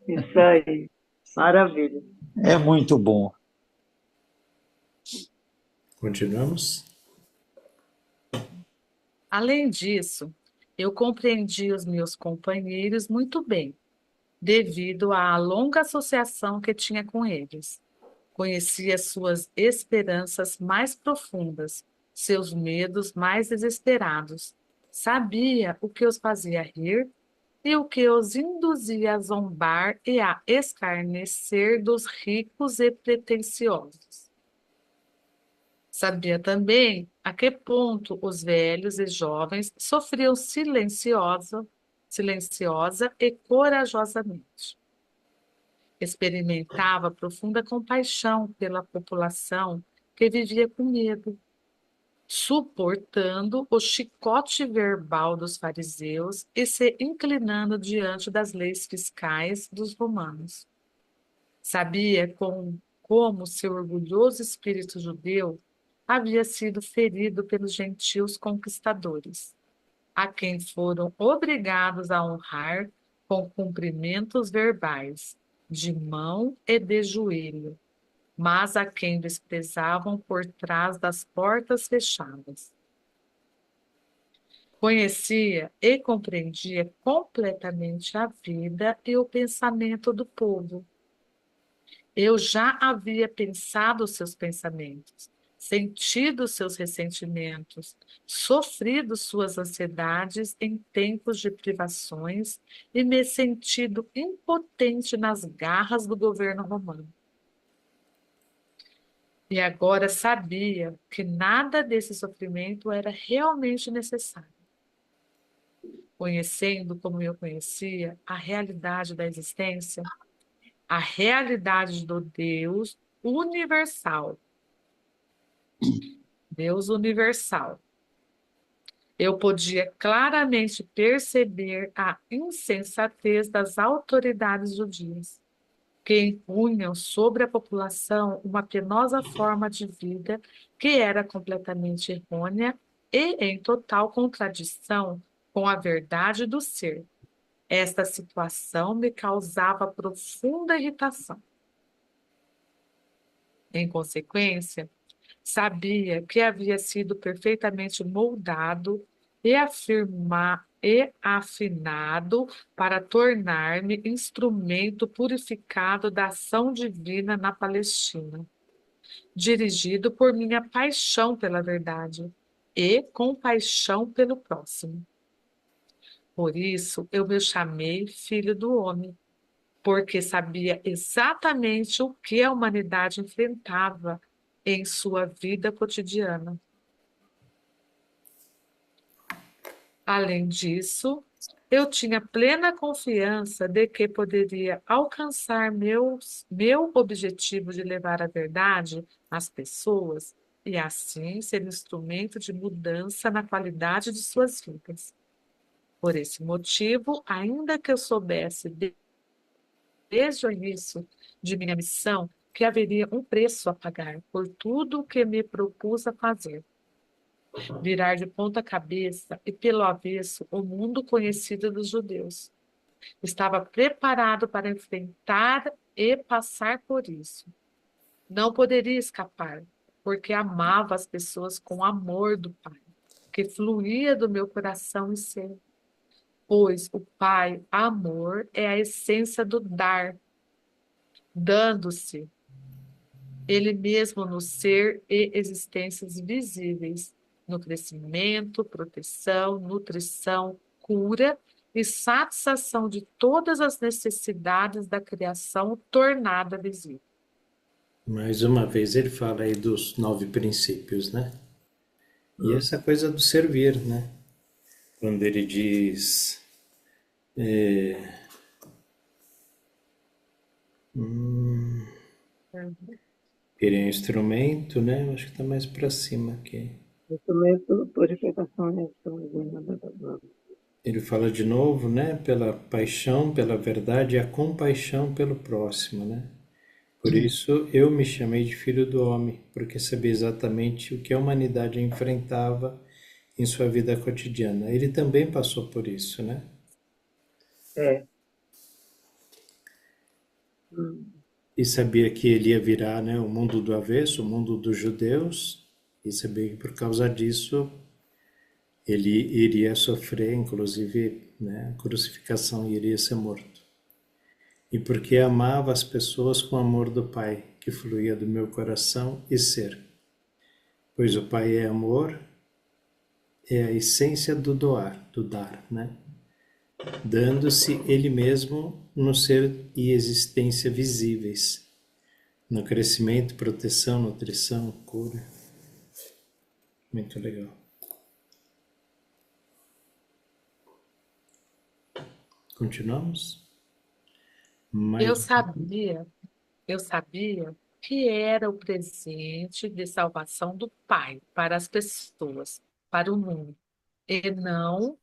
Isso aí. Maravilha. É muito bom. Continuamos? Além disso, eu compreendi os meus companheiros muito bem, devido à longa associação que tinha com eles. Conhecia suas esperanças mais profundas, seus medos mais desesperados. Sabia o que os fazia rir e o que os induzia a zombar e a escarnecer dos ricos e pretensiosos. Sabia também a que ponto os velhos e jovens sofriam silenciosa e corajosamente. Experimentava profunda compaixão pela população que vivia com medo, suportando o chicote verbal dos fariseus e se inclinando diante das leis fiscais dos romanos. Sabia como seu orgulhoso espírito judeu havia sido ferido pelos gentios conquistadores, a quem foram obrigados a honrar com cumprimentos verbais, de mão e de joelho, mas a quem desprezavam por trás das portas fechadas. Conhecia e compreendia completamente a vida e o pensamento do povo. Eu já havia pensado seus pensamentos, sentido seus ressentimentos, sofrido suas ansiedades em tempos de privações e me sentido impotente nas garras do governo romano. E agora sabia que nada desse sofrimento era realmente necessário. Conhecendo como eu conhecia a realidade da existência, a realidade do Deus universal. Deus universal. Eu podia claramente perceber a insensatez das autoridades judias, que impunham sobre a população uma penosa forma de vida que era completamente errônea e em total contradição com a verdade do ser. Esta situação me causava profunda irritação. Em consequência, sabia que havia sido perfeitamente moldado e afinado para tornar-me instrumento purificado da ação divina na Palestina, dirigido por minha paixão pela verdade e compaixão pelo próximo. Por isso eu me chamei Filho do Homem, porque sabia exatamente o que a humanidade enfrentava em sua vida cotidiana. Além disso, eu tinha plena confiança de que poderia alcançar meu objetivo de levar a verdade às pessoas e, assim, ser instrumento de mudança na qualidade de suas vidas. Por esse motivo, ainda que eu soubesse desde o início de minha missão que haveria um preço a pagar por tudo o que me propus a fazer, virar de ponta cabeça e pelo avesso o mundo conhecido dos judeus. Estava preparado para enfrentar e passar por isso. Não poderia escapar, porque amava as pessoas com o amor do Pai, que fluía do meu coração e ser. Pois o Pai, amor, é a essência do dar, dando-se ele mesmo no ser e existências visíveis, no crescimento, proteção, nutrição, cura e satisfação de todas as necessidades da criação tornada visível. Mais uma vez ele fala aí dos 9 princípios, né? E essa coisa do servir, né? Quando ele diz... Ele é instrumento, né? Acho que está mais para cima aqui. Instrumento, purificação e ação. Ele fala de novo, né? Pela paixão, pela verdade e a compaixão pelo próximo, né? Por isso eu me chamei de Filho do Homem, porque sabia exatamente o que a humanidade enfrentava em sua vida cotidiana. Ele também passou por isso, né? É. e sabia que ele ia virar, né, o mundo do avesso, o mundo dos judeus, e sabia que por causa disso ele iria sofrer, inclusive, né, a crucificação e iria ser morto. E porque amava as pessoas com o amor do Pai, que fluía do meu coração e ser. Pois o Pai é amor, é a essência do doar, do dar, né? Dando-se Ele mesmo no ser e existência visíveis, no crescimento, proteção, nutrição, cura. Muito legal. Continuamos? Mais Eu sabia, eu sabia que era o presente de salvação do Pai para as pessoas, para o mundo, e não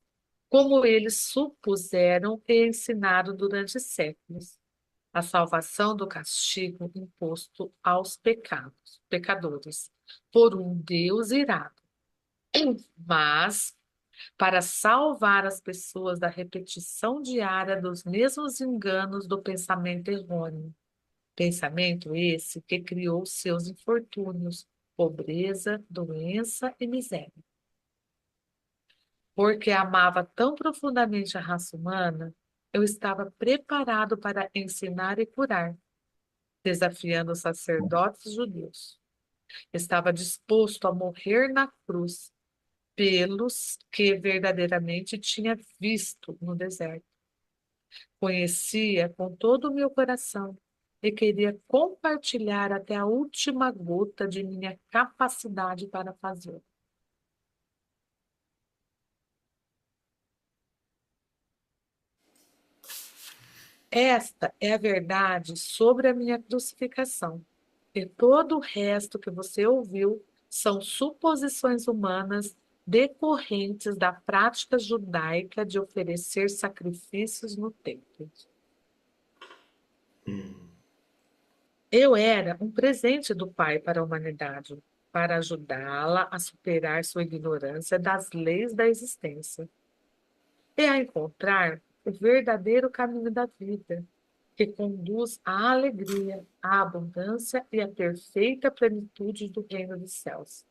como eles supuseram e ensinaram durante séculos, a salvação do castigo imposto aos pecadores, por um Deus irado. Mas, para salvar as pessoas da repetição diária dos mesmos enganos do pensamento errôneo. Pensamento esse que criou seus infortúnios, pobreza, doença e miséria. Porque amava tão profundamente a raça humana, eu estava preparado para ensinar e curar, desafiando os sacerdotes judeus. Estava disposto a morrer na cruz pelos que verdadeiramente tinha visto no deserto. Conhecia com todo o meu coração e queria compartilhar até a última gota de minha capacidade para fazê-lo. Esta é a verdade sobre a minha crucificação. E todo o resto que você ouviu são suposições humanas decorrentes da prática judaica de oferecer sacrifícios no templo. Eu era um presente do Pai para a humanidade, para ajudá-la a superar sua ignorância das leis da existência e a encontrar o verdadeiro caminho da vida, que conduz à alegria, à abundância e à perfeita plenitude do reino dos céus.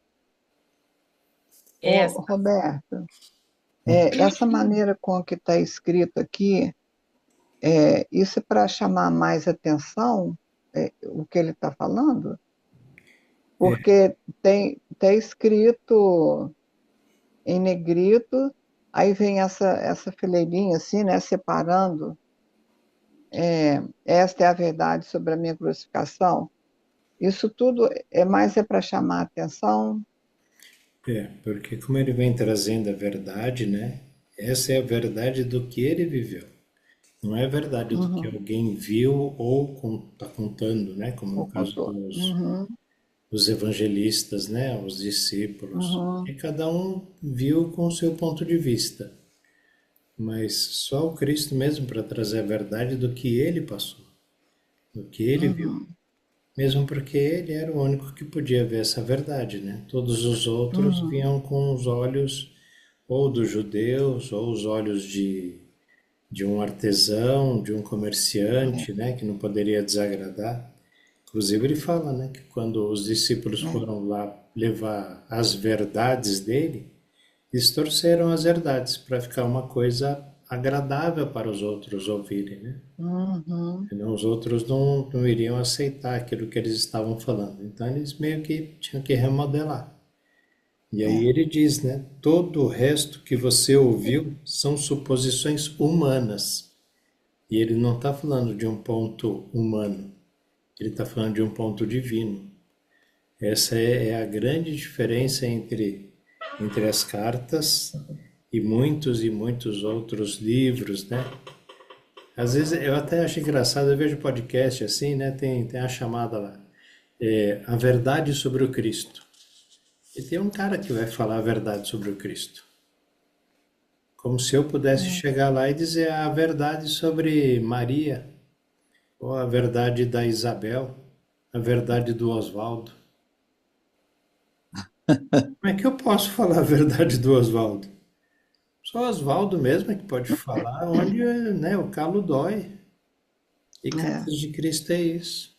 Ô, Roberto, essa maneira com que está escrito aqui, isso é para chamar mais atenção, o que ele está falando? Porque tá escrito em negrito, aí vem essa fileirinha assim, né, separando. Esta é a verdade sobre a minha crucificação. Isso tudo é para chamar a atenção. Porque como ele vem trazendo a verdade, né? Essa é a verdade do que ele viveu. Não é a verdade do que alguém viu ou está contando, né? Como no caso dos evangelistas, né? Os discípulos. E cada um viu com o seu ponto de vista. Mas só o Cristo mesmo para trazer a verdade do que ele passou, do que ele viu. Mesmo porque ele era o único que podia ver essa verdade, né? Todos os outros vinham com os olhos ou dos judeus, ou os olhos de um artesão, de um comerciante, né? Que não poderia desagradar. Inclusive ele fala, né? Que quando os discípulos foram lá levar as verdades dele, distorceram as verdades para ficar uma coisa agradável para os outros ouvirem, né? Senão os outros não iriam aceitar aquilo que eles estavam falando. Então eles meio que tinham que remodelar. E aí ele diz, né? Todo o resto que você ouviu são suposições humanas. E ele não está falando de um ponto humano. Ele está falando de um ponto divino. Essa é a grande diferença entre as cartas e muitos outros livros, né? Às vezes eu até acho engraçado, eu vejo podcast assim, né? Tem a chamada lá, a verdade sobre o Cristo. E tem um cara que vai falar a verdade sobre o Cristo. Como se eu pudesse chegar lá e dizer a verdade sobre Maria, ou a verdade da Isabel, a verdade do Oswaldo. Como é que eu posso falar a verdade do Oswaldo? Só o Oswaldo mesmo é que pode falar onde, né, o calo dói. E É, Casos de Cristo é isso.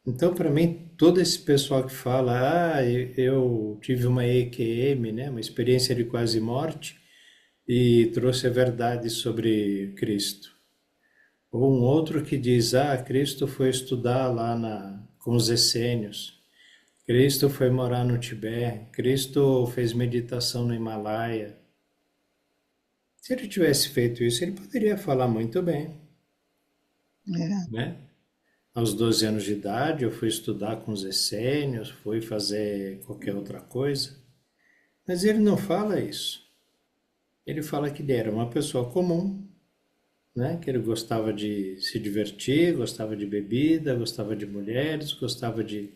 Então, para mim, todo esse pessoal que fala, eu tive uma EQM, né, uma experiência de quase morte, e trouxe a verdade sobre Cristo. Ou um outro que diz, Cristo foi estudar com os essênios, Cristo foi morar no Tibete, Cristo fez meditação no Himalaia. Se ele tivesse feito isso, ele poderia falar muito bem, é, né? Aos 12 anos de idade, eu fui estudar com os essênios, fui fazer qualquer outra coisa. Mas ele não fala isso. Ele fala que ele era uma pessoa comum, né? Que ele gostava de se divertir, gostava de bebida, gostava de mulheres, gostava de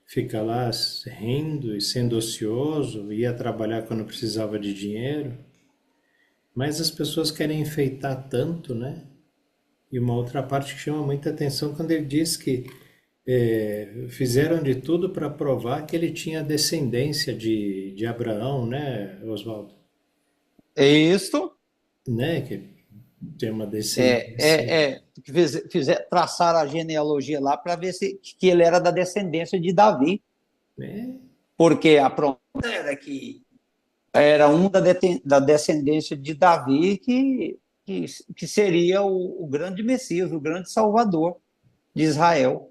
ficar lá rindo e sendo ocioso, ia trabalhar quando precisava de dinheiro. Mas as pessoas querem enfeitar tanto, né? E uma outra parte que chama muita atenção quando ele diz que fizeram de tudo para provar que ele tinha descendência de Abraão, né, Oswaldo? É isso. Né? Que tem uma descendência. Traçar a genealogia lá para ver que ele era da descendência de Davi, Né? porque a promessa era que era da descendência de Davi que seria o grande Messias, o grande Salvador de Israel.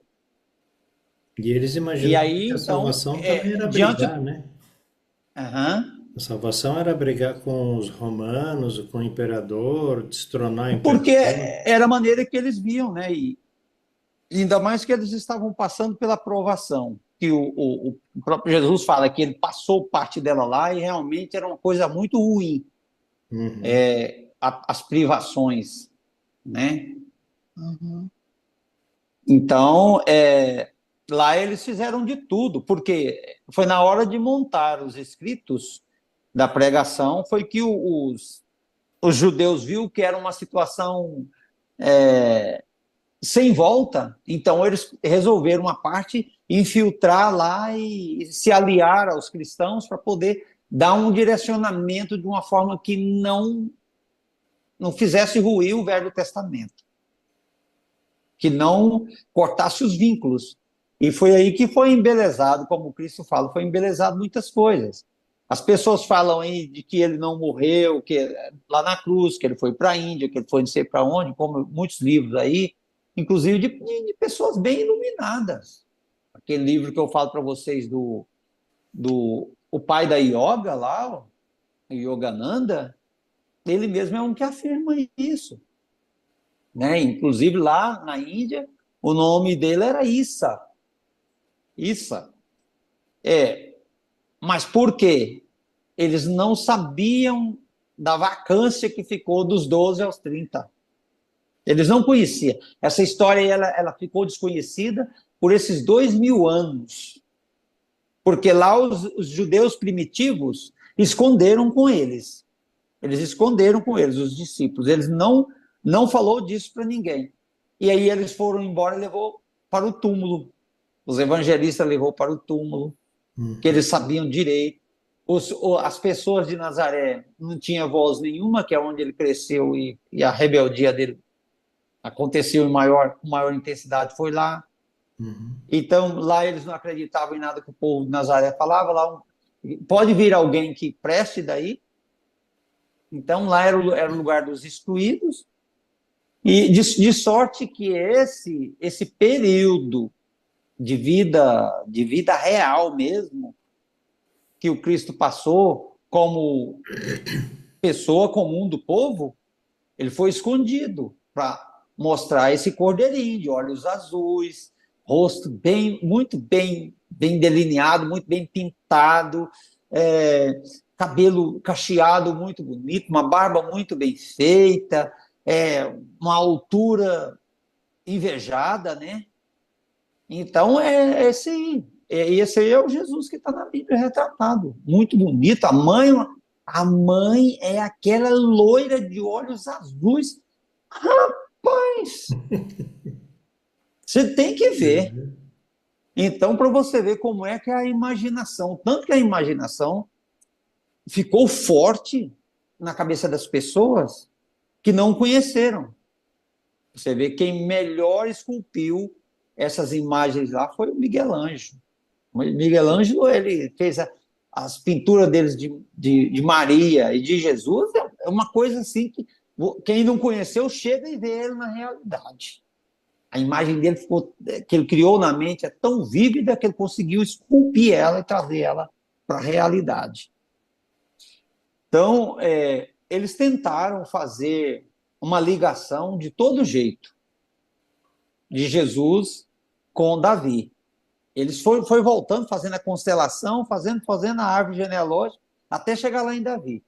E eles E imaginavam aí, que a então, salvação também era diante. brigar, né? Uhum. A salvação era brigar com os romanos, com o imperador, destronar o Porque imperador. era a maneira que eles viam, né? E ainda mais que eles estavam passando pela provação, que o próprio Jesus fala que ele passou parte dela lá e realmente era uma coisa muito ruim, Uhum. as privações, né? uhum, Então, lá eles fizeram de tudo, porque foi na hora de montar os escritos da pregação, foi que os judeus viu que era uma situação sem volta, então eles resolveram uma parte infiltrar lá e se aliar aos cristãos para poder dar um direcionamento de uma forma que não fizesse ruir o Velho Testamento, que não cortasse os vínculos. E foi aí que foi embelezado, como Cristo fala, foi embelezado muitas coisas. As pessoas falam aí de que ele não morreu, que lá na cruz, que ele foi para a Índia, que ele foi não sei para onde, como muitos livros aí, inclusive de pessoas bem iluminadas. Aquele livro que eu falo para vocês do o pai da yoga lá, o Yogananda, ele mesmo é um que afirma isso. Né? Inclusive lá na Índia, o nome dele era Issa. Issa. Mas por quê? Eles não sabiam da vacância que ficou dos 12 aos 30. Eles não conheciam. Essa história ela ficou desconhecida por esses 2000 anos. Porque lá os judeus primitivos esconderam com eles. Eles esconderam com eles, os discípulos. Eles não falou disso para ninguém. E aí eles foram embora e levou para o túmulo. Os evangelistas levou para o túmulo, que eles sabiam direito. As pessoas de Nazaré não tinham voz nenhuma, que é onde ele cresceu, e a rebeldia dele aconteceu com maior intensidade, foi lá. Uhum. Então, lá eles não acreditavam em nada que o povo de Nazaré falava. Lá pode vir alguém que preste daí. Então, lá era o lugar dos excluídos. E de sorte que esse período de vida real mesmo, que o Cristo passou como pessoa comum do povo, ele foi escondido para mostrar esse cordeirinho de olhos azuis, rosto muito bem delineado, muito bem pintado, cabelo cacheado muito bonito, uma barba muito bem feita, uma altura invejada, né? Então, esse aí é o Jesus que está na Bíblia retratado. Muito bonito. A mãe é aquela loira de olhos azuis. Rapaz! Você tem que ver. Então, para você ver como é que é a imaginação, tanto que a imaginação ficou forte na cabeça das pessoas que não conheceram. Você vê quem melhor esculpiu essas imagens lá foi o Miguel Ângelo. O Miguel Ângelo, ele fez as pinturas deles de Maria e de Jesus, é uma coisa assim que quem não conheceu chega e vê ele na realidade. A imagem dele que ele criou na mente é tão vívida que ele conseguiu esculpir ela e trazer ela para a realidade. Então, eles tentaram fazer uma ligação de todo jeito de Jesus com Davi. Eles foi voltando, fazendo a constelação, fazendo a árvore genealógica, até chegar lá em Davi.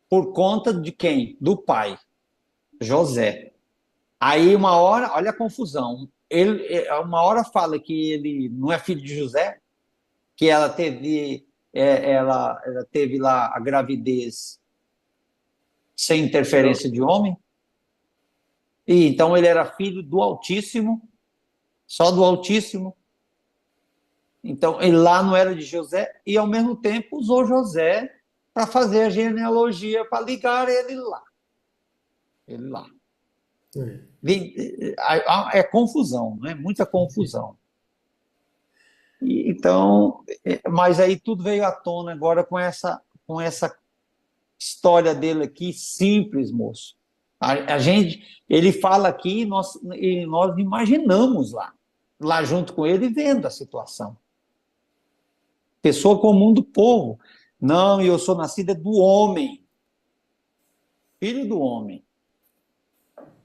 Por conta de quem? Do pai, José. Aí, uma hora, olha a confusão. Uma hora fala que ele não é filho de José, que ela teve lá a gravidez sem interferência de homem. E então ele era filho do Altíssimo, só do Altíssimo. Então ele lá não era de José, e ao mesmo tempo usou José para fazer a genealogia, para ligar ele lá. Ele lá. É confusão, né? Muita confusão. Então, mas aí tudo veio à tona agora com essa história dele aqui, simples, moço. Ele fala aqui e nós imaginamos lá junto com ele, vendo a situação. Pessoa comum do povo. Não, eu sou nascida do homem, filho do homem.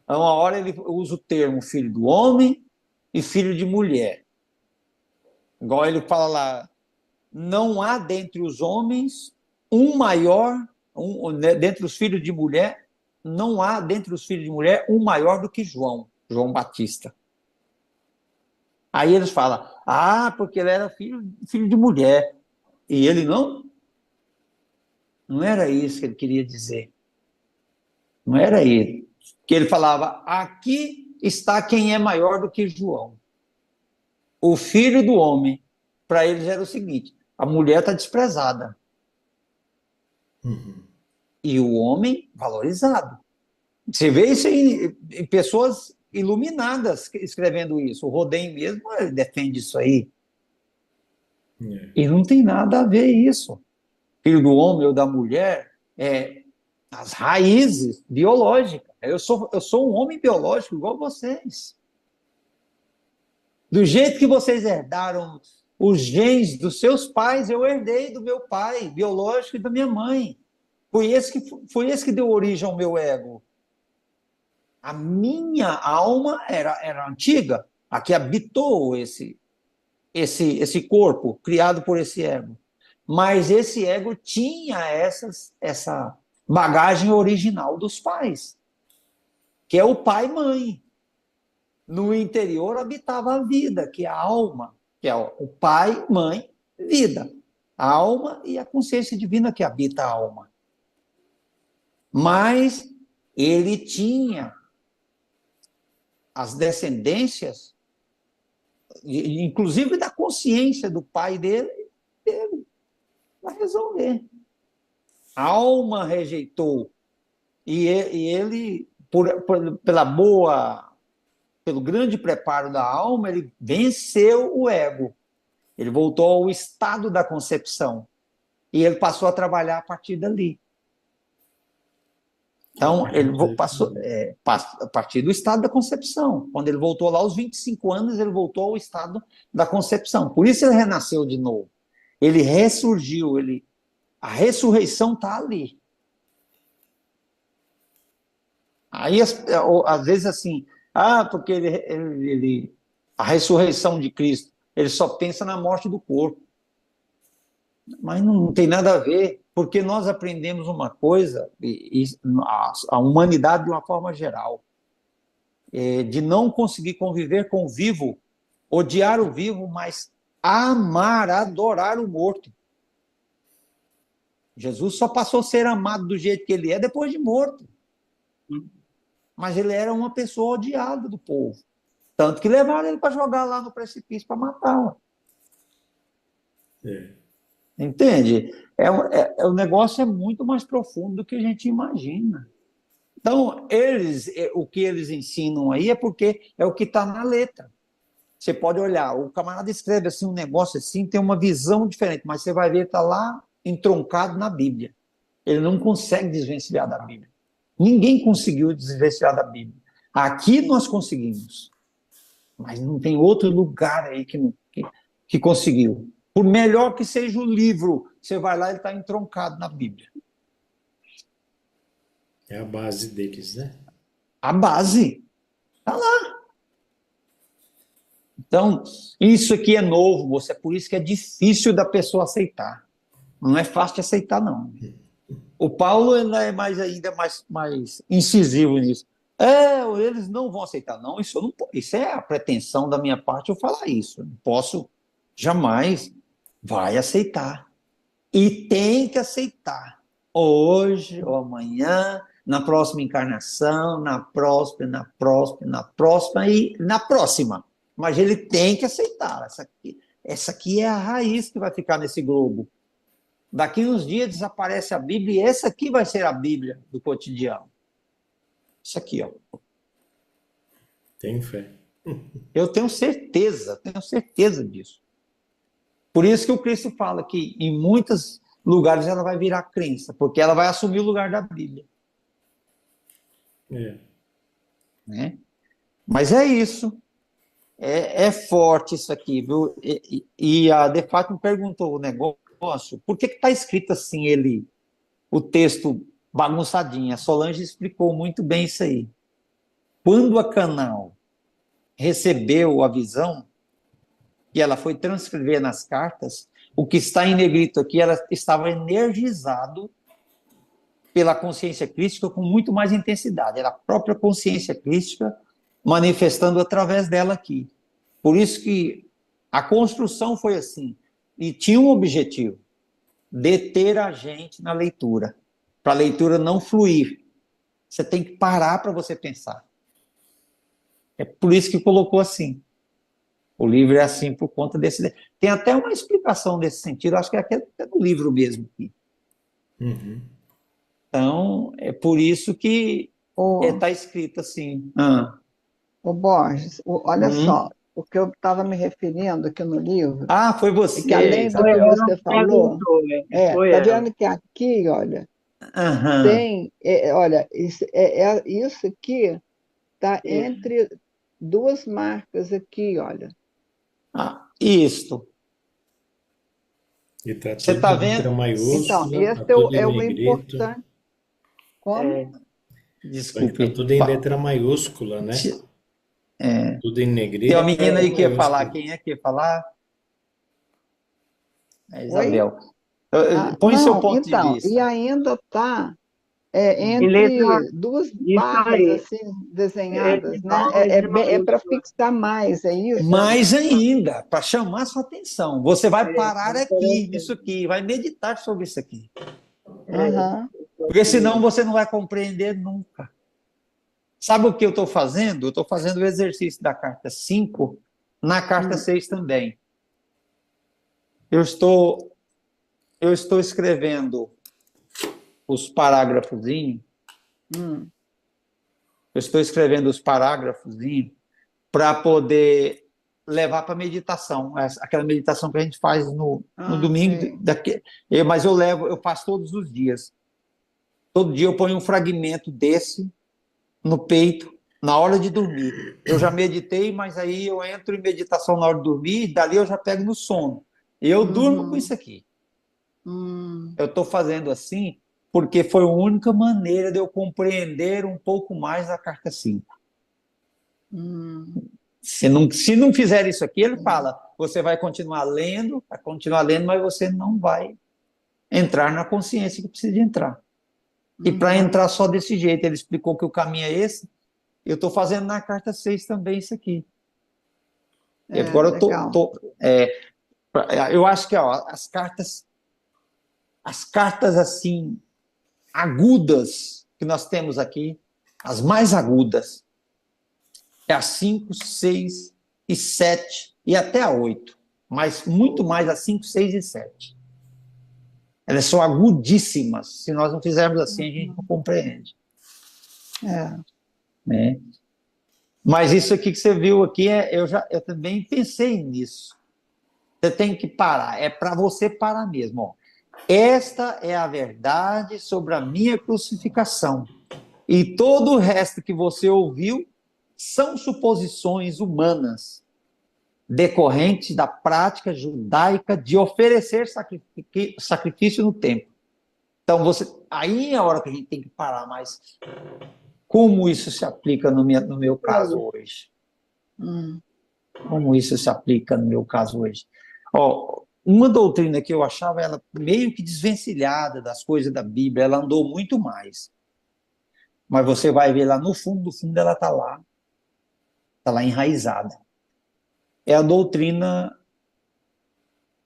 Então, uma hora ele usa o termo filho do homem e filho de mulher. Igual ele fala lá, não há dentre os homens um maior, dentre os filhos de mulher, não há dentre os filhos de mulher um maior do que João Batista. Aí eles falam, porque ele era filho de mulher. E ele não? Não era isso que ele queria dizer. Não era ele. Que ele falava, aqui está quem é maior do que João. O filho do homem. Para eles era o seguinte, a mulher está desprezada. Uhum. E o homem valorizado. Você vê isso em pessoas iluminadas escrevendo isso. O Rodin mesmo defende isso aí. E não tem nada a ver isso. Filho do homem ou da mulher as raízes biológicas. Eu sou um homem biológico igual vocês. Do jeito que vocês herdaram os genes dos seus pais, eu herdei do meu pai biológico e da minha mãe. Foi esse que deu origem ao meu ego. A minha alma era antiga, a que habitou esse corpo criado por esse ego. Mas esse ego tinha essa bagagem original dos pais, que é o pai e mãe. No interior habitava a vida, que é a alma, que é o pai, mãe, vida. A alma e a consciência divina que habita a alma. Mas ele tinha as descendências, inclusive da consciência do pai dele para resolver. A alma rejeitou e ele pelo grande preparo da alma, ele venceu o ego. Ele voltou ao estado da concepção e ele passou a trabalhar a partir dali. Então, ele passou a partir do estado da concepção. Quando ele voltou lá aos 25 anos, ele voltou ao estado da concepção. Por isso ele renasceu de novo. Ele ressurgiu, a ressurreição está ali. Aí, às vezes, assim, porque a ressurreição de Cristo, ele só pensa na morte do corpo. Mas não tem nada a ver, porque nós aprendemos uma coisa, a humanidade de uma forma geral, de não conseguir conviver com o vivo, odiar o vivo, mas amar, adorar o morto. Jesus só passou a ser amado do jeito que ele é depois de morto. Mas ele era uma pessoa odiada do povo. Tanto que levaram ele para jogar lá no precipício para matá-lo. Entende? O negócio é muito mais profundo do que a gente imagina. Então, o que eles ensinam aí é porque é o que está na letra. Você pode olhar, o camarada escreve assim um negócio assim, tem uma visão diferente, mas você vai ver, está lá entroncado na Bíblia. Ele não consegue desvencilhar da Bíblia. Ninguém conseguiu desvencilhar da Bíblia. Aqui nós conseguimos, mas não tem outro lugar aí que conseguiu. Por melhor que seja o livro, você vai lá e ele está entroncado na Bíblia. É a base deles, né? A base está lá. Então, isso aqui é novo, é por isso que é difícil da pessoa aceitar. Não é fácil de aceitar, não. O Paulo ainda é ainda mais incisivo nisso. Eles não vão aceitar. Não, isso é a pretensão da minha parte eu falar isso. Eu não posso jamais. Vai aceitar. E tem que aceitar. Hoje ou amanhã, na próxima encarnação, na próxima e na próxima. Mas ele tem que aceitar. Essa aqui é a raiz que vai ficar nesse globo. Daqui uns dias desaparece a Bíblia e essa aqui vai ser a Bíblia do cotidiano. Isso aqui, ó. Tenho fé. Eu tenho certeza disso. Por isso que o Cristo fala que em muitos lugares ela vai virar crença, porque ela vai assumir o lugar da Bíblia. Né? Mas é isso. É forte isso aqui, viu? E a De Fato me perguntou o negócio, por que está escrito assim o texto bagunçadinho? A Solange explicou muito bem isso aí. Quando a Canal recebeu a visão, e ela foi transcrever nas cartas, o que está em negrito aqui, ela estava energizado pela consciência crística com muito mais intensidade. Era a própria consciência crística manifestando através dela aqui. Por isso que a construção foi assim. E tinha um objetivo: deter a gente na leitura, para a leitura não fluir. Você tem que parar para você pensar. É por isso que colocou assim. O livro é assim por conta desse... Tem até uma explicação desse sentido, acho que é do livro mesmo aqui. Uhum. Então, é por isso que está escrito assim. Ô Borges, olha só, o que eu estava me referindo aqui no livro, Foi você. é que além do que você falou, tá vendo que aqui, olha, tem, olha, isso aqui está entre duas marcas aqui, olha. Isto. E tá você está vendo? Letra maiúscula, Então, esse tá é o importante. Como? Desculpe. Tá tudo em letra maiúscula, né? Tudo em negrito. Tem uma menina aí que ia falar. Quem é que ia falar? É Isabel. Põe seu ponto de vista. E ainda está entre duas barras assim, desenhadas, né? É para fixar mais, é isso? Mais ainda, para chamar sua atenção. Você vai parar aqui, nisso aqui, vai meditar sobre isso aqui. Porque senão você não vai compreender nunca. Sabe o que eu estou fazendo? Eu estou fazendo o exercício da carta 5 na carta 6 também. Eu estou escrevendo os parágrafozinhos. Eu estou escrevendo os parágrafozinhos para poder levar para meditação, aquela meditação que a gente faz no domingo. Mas eu faço todos os dias. Todo dia eu ponho um fragmento desse no peito, na hora de dormir. Eu já meditei, mas aí eu entro em meditação na hora de dormir, e dali eu já pego no sono. E eu durmo com isso aqui. Eu estou fazendo assim porque foi a única maneira de eu compreender um pouco mais a carta 5. Se não fizer isso aqui, ele fala, você vai continuar lendo, mas você não vai entrar na consciência que precisa de entrar. E para entrar só desse jeito, ele explicou que o caminho é esse. Eu estou fazendo na carta 6 também isso aqui. E agora eu acho que as cartas assim agudas que nós temos aqui, as mais agudas, é a 5, 6 e 7 e até a 8, mas muito mais a 5, 6 e 7. Elas são agudíssimas. Se nós não fizermos assim, a gente não compreende. É. né? Mas isso aqui que você viu aqui, eu também pensei nisso. Você tem que parar, é para você parar mesmo. Ó. Esta é a verdade sobre a minha crucificação. E todo o resto que você ouviu são suposições humanas, decorrentes da prática judaica de oferecer sacrifício no templo. Então, aí é a hora que a gente tem que parar, mas como isso se aplica no meu caso hoje? Hum. Como isso se aplica no meu caso hoje? Ó, uma doutrina que eu achava ela meio que desvencilhada das coisas da Bíblia, ela andou muito mais. Mas você vai ver lá no fundo do fundo, ela está lá enraizada. É a doutrina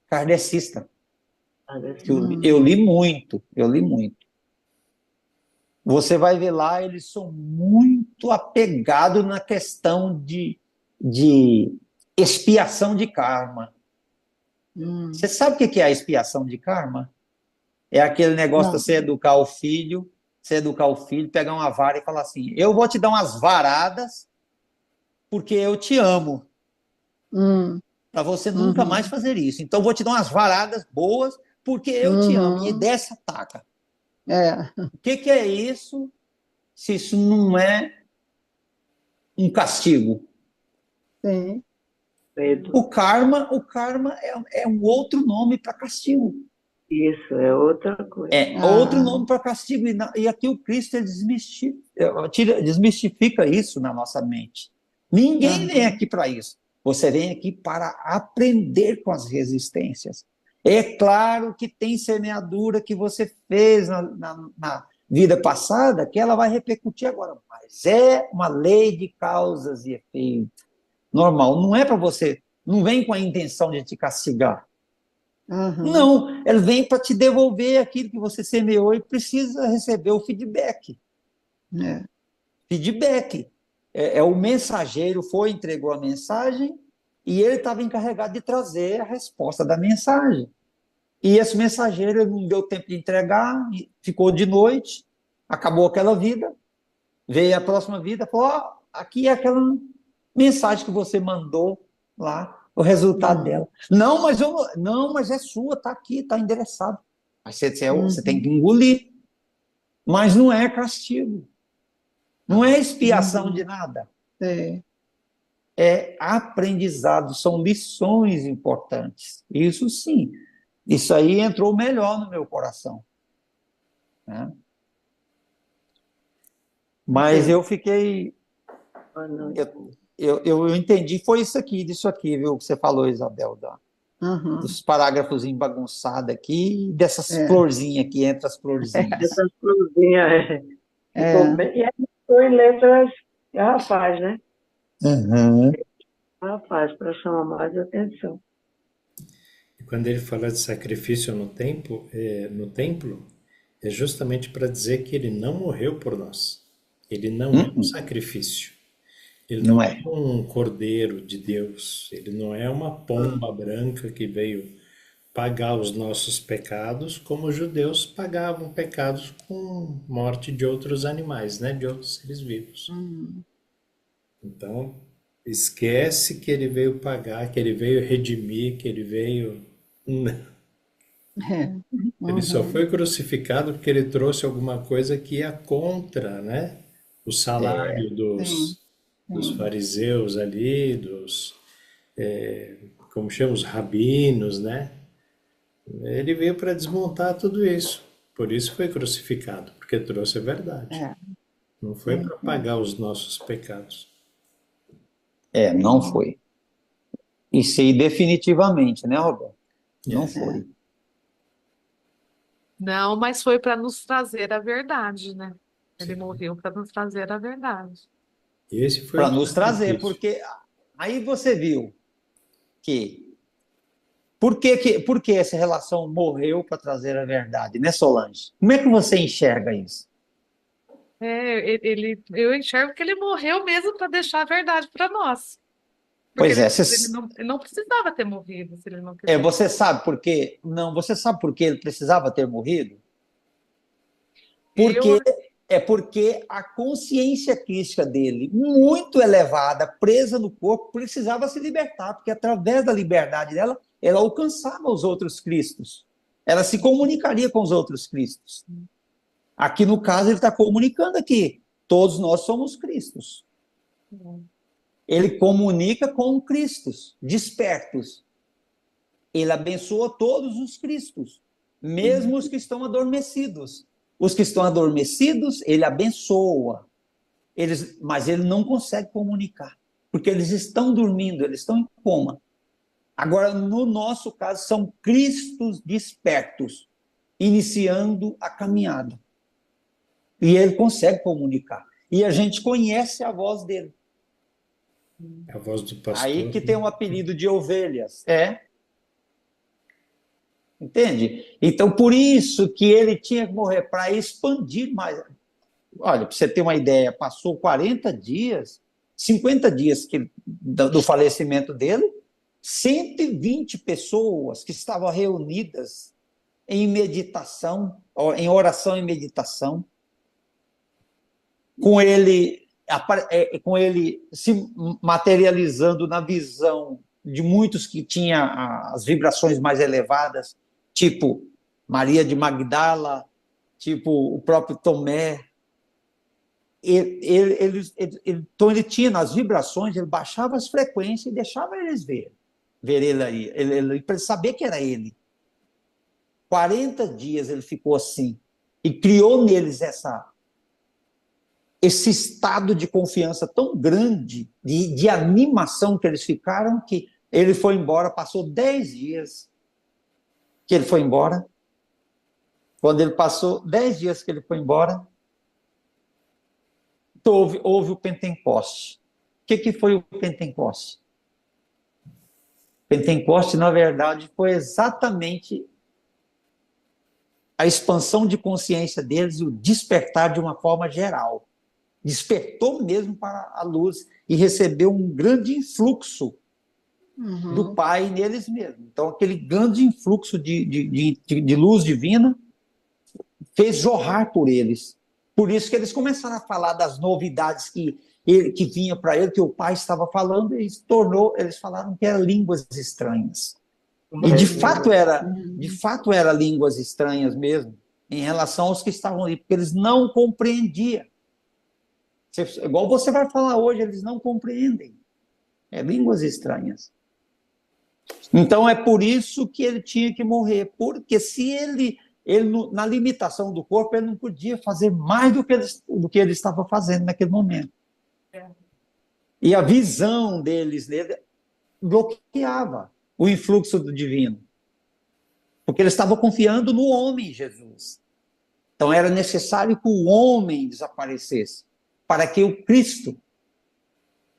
kardecista, que eu li muito. Você vai ver lá, eles são muito apegados na questão de expiação de karma. Você sabe o que é a expiação de karma? É aquele negócio de você educar o filho, pegar uma vara e falar assim, eu vou te dar umas varadas porque eu te amo. Para você nunca mais fazer isso. Então, vou te dar umas varadas boas porque eu te amo. E dessa taca. O que é isso se isso não é um castigo? Sim. O karma é um outro nome para castigo. Isso, é outra coisa. É outro nome para castigo. E aqui o Cristo ele desmistifica isso na nossa mente. Ninguém vem aqui para isso. Você vem aqui para aprender com as resistências. É claro que tem semeadura que você fez na vida passada que ela vai repercutir agora. Mas é uma lei de causas e efeitos. Normal. Não é para você. Não vem com a intenção de te castigar. Não, ele vem para te devolver aquilo que você semeou e precisa receber o feedback. Feedback. O mensageiro entregou a mensagem e ele estava encarregado de trazer a resposta da mensagem. E esse mensageiro ele não deu tempo de entregar, ficou de noite, acabou aquela vida, veio a próxima vida, falou, aqui é aquela mensagem que você mandou lá, o resultado dela. Não, mas é sua, está aqui, está endereçado. Mas você tem que engolir. Mas não é castigo. Não é expiação de nada. É aprendizado, são lições importantes. Isso sim. Isso aí entrou melhor no meu coração. Né? Mas eu fiquei... Eu entendi, foi disso aqui, viu, que você falou, Isabel, dos parágrafos bagunçados aqui, dessas florzinhas aqui, entre as florzinhas. Essas florzinhas, E aí foi letras rapaz, né? Rapaz, para chamar mais atenção. E quando ele fala de sacrifício no templo, é justamente para dizer que ele não morreu por nós. Ele não é um sacrifício. Ele não é um cordeiro de Deus. Ele não é uma pomba branca que veio pagar os nossos pecados, como os judeus pagavam pecados com morte de outros animais, né? De outros seres vivos. Então, esquece que ele veio pagar, que ele veio redimir, que ele veio... Ele só foi crucificado porque ele trouxe alguma coisa que ia contra, né? O salário dos fariseus ali, como chama, os rabinos, né? Ele veio para desmontar tudo isso. Por isso foi crucificado, porque trouxe a verdade. Não foi para pagar os nossos pecados. Não foi. Isso aí definitivamente, né, Roberto? Não foi. Não, mas foi para nos trazer a verdade, né? Ele morreu para nos trazer a verdade. Esse foi para nos trazer, porque aí você viu que por que essa relação morreu para trazer a verdade, né, Solange? Como é que você enxerga isso? Eu enxergo que ele morreu mesmo para deixar a verdade para nós. Porque Pois é, ele não precisava ter morrido se ele não quisesse. Você sabe por quê? Não, você sabe por que ele precisava ter morrido? Porque É porque a consciência crística dele, muito elevada, presa no corpo, precisava se libertar, porque através da liberdade dela, ela alcançava os outros Cristos. Ela se comunicaria com os outros Cristos. Aqui, no caso, ele está comunicando aqui. Todos nós somos Cristos. Ele comunica com Cristos, despertos. Ele abençoa todos os Cristos, mesmo os que estão adormecidos. Os que estão adormecidos, ele abençoa. Mas ele não consegue comunicar, porque eles estão dormindo, eles estão em coma. Agora, no nosso caso, são Cristos despertos, iniciando a caminhada. E ele consegue comunicar. E a gente conhece a voz dele. A voz do pastor. Aí que tem um apelido de ovelhas. Entende? Então, por isso que ele tinha que morrer, para expandir mais. Olha, para você ter uma ideia, passou 40 dias, 50 dias do falecimento dele, 120 pessoas que estavam reunidas em meditação, em oração e meditação, com ele se materializando na visão de muitos que tinham as vibrações mais elevadas, tipo Maria de Magdala, tipo o próprio Tomé. Então ele tinha nas vibrações, ele baixava as frequências e deixava eles ver ele aí, para ele saber que era ele. 40 dias ele ficou assim e criou neles esse estado de confiança tão grande, de animação que eles ficaram, que ele foi embora, passou 10 dias que ele foi embora. Quando ele passou 10 dias que ele foi embora, houve o Pentecoste. O que foi o Pentecoste? Pentecoste, na verdade, foi exatamente a expansão de consciência deles e o despertar de uma forma geral. Despertou mesmo para a luz e recebeu um grande influxo do Pai neles mesmos. Então, aquele grande influxo de luz divina fez jorrar por eles. Por isso que eles começaram a falar das novidades que vinha para ele, que o Pai estava falando, e eles falaram que eram línguas estranhas. E de fato era línguas estranhas mesmo, em relação aos que estavam ali, porque eles não compreendiam. Igual você vai falar hoje, eles não compreendem. É línguas estranhas. Então é por isso que ele tinha que morrer, porque se ele na limitação do corpo, ele não podia fazer mais do que ele estava fazendo naquele momento. E a visão deles nele bloqueava o influxo do divino, porque ele estava confiando no homem Jesus. Então era necessário que o homem desaparecesse para que o Cristo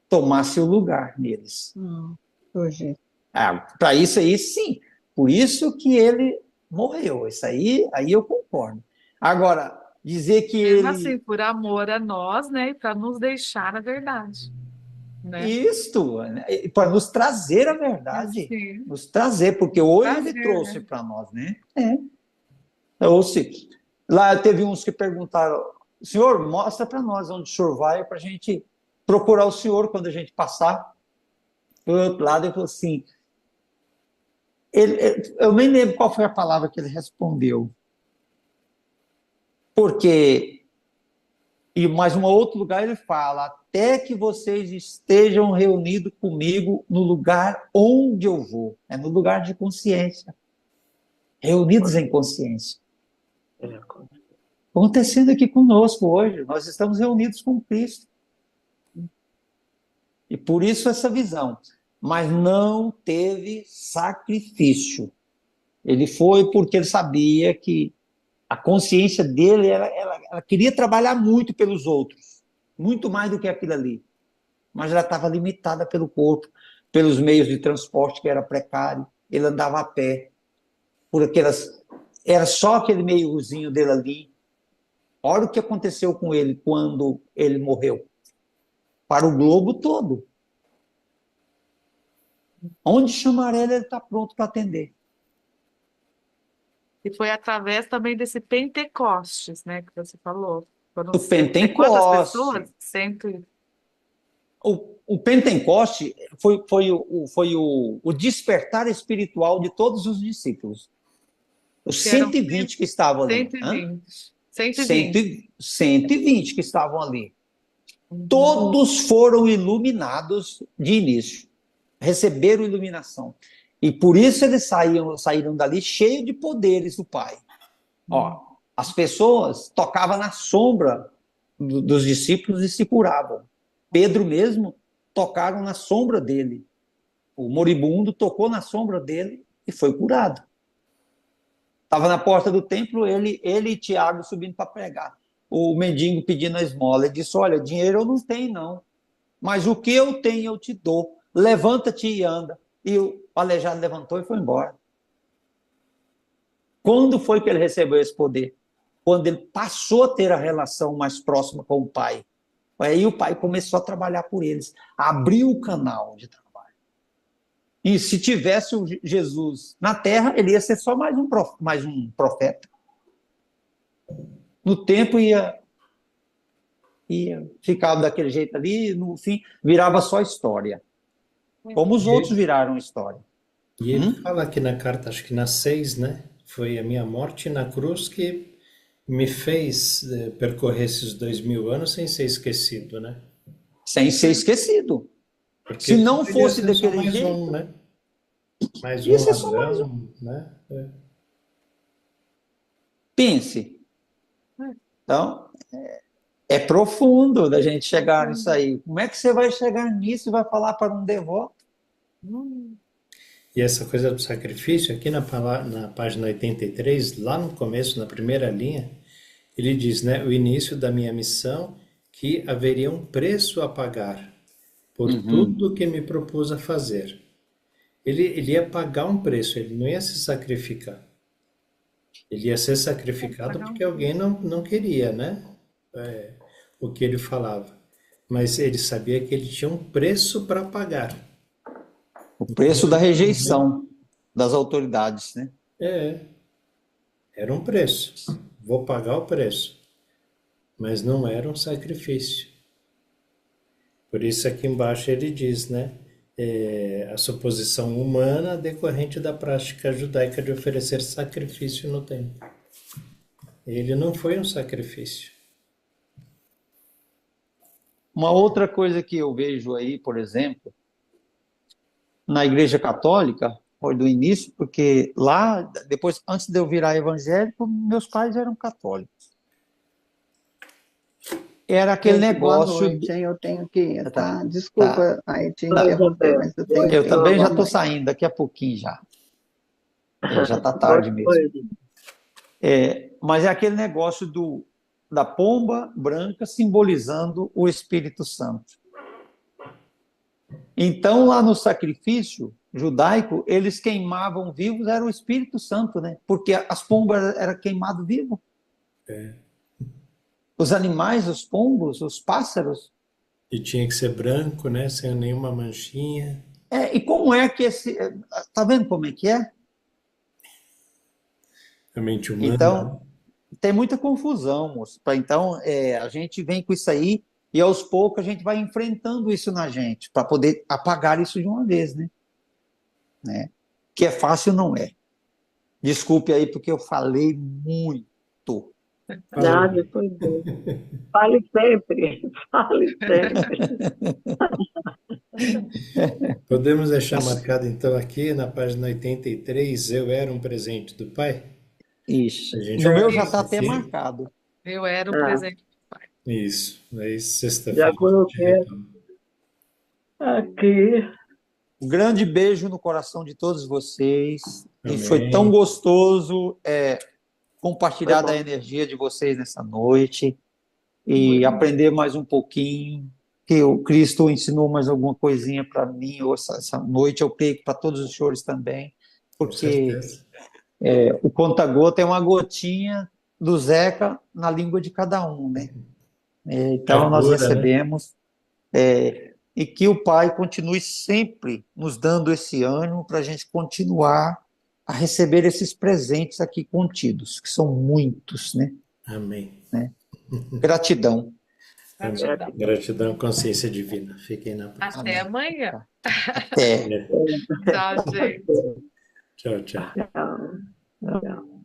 tomasse o lugar neles. Para isso aí, sim. Por isso que ele morreu. Isso aí eu concordo. Agora, dizer que Mesmo ele... assim, por amor a nós, né? E para nos deixar na verdade. Né? Isto, né? Para nos trazer a verdade. Sim. Nos trazer, porque hoje ele trouxe para nós, né? Ou se, lá teve uns que perguntaram, senhor, mostra para nós onde o senhor vai, para a gente procurar o senhor quando a gente passar. Do outro lado, ele falou assim, eu nem lembro qual foi a palavra que ele respondeu. Porque, e mais um outro lugar ele fala, até que vocês estejam reunidos comigo no lugar onde eu vou. É no lugar de consciência. Reunidos em consciência. Acontecendo aqui conosco hoje. Nós estamos reunidos com Cristo. E por isso essa visão. Mas não teve sacrifício. Ele foi porque ele sabia que a consciência dele, ela queria trabalhar muito pelos outros, muito mais do que aquilo ali. Mas ela estava limitada pelo corpo, pelos meios de transporte que era precário. Ele andava a pé, era só aquele meiozinho dele ali. Olha o que aconteceu com ele quando ele morreu. Para o globo todo. Onde chamar ele está pronto para atender. E foi através também desse Pentecostes, né, que você falou. Foram do quantas Pentecoste. pessoas? Cento... O Pentecoste foi o despertar espiritual de todos os discípulos. Os Que eram 120 que estavam ali. 120. 120. 120 que estavam ali. Uhum. Todos foram iluminados de início. Receberam iluminação. E por isso eles saíram dali cheios de poderes do Pai. Ó, as pessoas tocavam na sombra dos discípulos e se curavam. Pedro mesmo tocaram na sombra dele. O moribundo tocou na sombra dele e foi curado. Estava na porta do templo, ele e Tiago subindo para pregar. O mendigo pedindo a esmola. Ele disse, olha, dinheiro eu não tenho, não. Mas o que eu tenho eu te dou. Levanta-te e anda. E o aleijado levantou e foi embora. Quando foi que ele recebeu esse poder? Quando ele passou a ter a relação mais próxima com o Pai. Aí o Pai começou a trabalhar por eles. Abriu o canal de trabalho. E se tivesse o Jesus na Terra, ele ia ser só mais um profeta. No tempo ia ficar daquele jeito ali, no fim virava só história. Como os outros viraram história. E ele fala aqui na carta, acho que na 6, né? Foi a minha morte na cruz que me fez percorrer esses 2000 anos sem ser esquecido, né? Sem ser esquecido. Porque se não fosse poderia ser só daquele mais jeito... um, né? Mais Ia um ser só mais ladrão, né? Pense. Então, é profundo da gente chegar nisso aí. Como é que você vai chegar nisso e vai falar para um devoto? E essa coisa do sacrifício, aqui na página 83, lá no começo, na primeira linha, ele diz, né, o início da minha missão, que haveria um preço a pagar por tudo que me propus a fazer. Ele ia pagar um preço, ele não ia se sacrificar. Ele ia ser sacrificado porque alguém não queria, né? O que ele falava. Mas ele sabia que ele tinha um preço para pagar. O preço da rejeição das autoridades, né? Era um preço. Vou pagar o preço. Mas não era um sacrifício. Por isso aqui embaixo ele diz, né? A suposição humana decorrente da prática judaica de oferecer sacrifício no templo. Ele não foi um sacrifício. Uma outra coisa que eu vejo aí, por exemplo, na Igreja Católica, foi do início, porque lá, depois, antes de eu virar evangélico, meus pais eram católicos. Era aquele negócio... Boa noite, hein? Eu tenho que ir, tá? Tá. Desculpa aí te interromper, mas eu tenho que ir. Eu também já Boa estou noite. saindo, daqui a pouquinho já. Já está tarde mesmo. Mas é aquele negócio da pomba branca simbolizando o Espírito Santo. Então, lá no sacrifício judaico, eles queimavam vivos, era o Espírito Santo, né? Porque as pombas eram queimadas vivo. Os animais, os pombos, os pássaros. E tinha que ser branco, né? Sem nenhuma manchinha. E como é que esse... Tá vendo como é que é? A mente humana. Então, tem muita confusão, moço. Então, a gente vem com isso aí e aos poucos a gente vai enfrentando isso na gente para poder apagar isso de uma vez, né? Que é fácil, não é. Desculpe aí porque eu falei muito. Nada, foi bom. Fale sempre, fale sempre. Podemos deixar marcado então aqui na página 83, eu era um presente do Pai? Isso. A gente No vai meu já está até assistir. marcado. Eu era o presente do Pai. Isso. Aí sexta-feira. Já coloquei aqui. Um grande beijo no coração de todos vocês. Amém. E foi tão gostoso compartilhar Foi bom. da energia de vocês nessa noite e aprender mais um pouquinho. Que o Cristo ensinou mais alguma coisinha para mim essa noite, eu creio que para todos os senhores também, Com porque certeza. o conta-gota é uma gotinha do Zeca na língua de cada um, né? Então nós Cura, né? recebemos e que o Pai continue sempre nos dando esse ânimo para a gente continuar a receber esses presentes aqui contidos, que são muitos, né? Amém. Gratidão. Gratidão. Gratidão, consciência divina. Fiquem na paz. Até amanhã. Até. É. Tchau, gente. Tchau, tchau. Tchau. Tchau.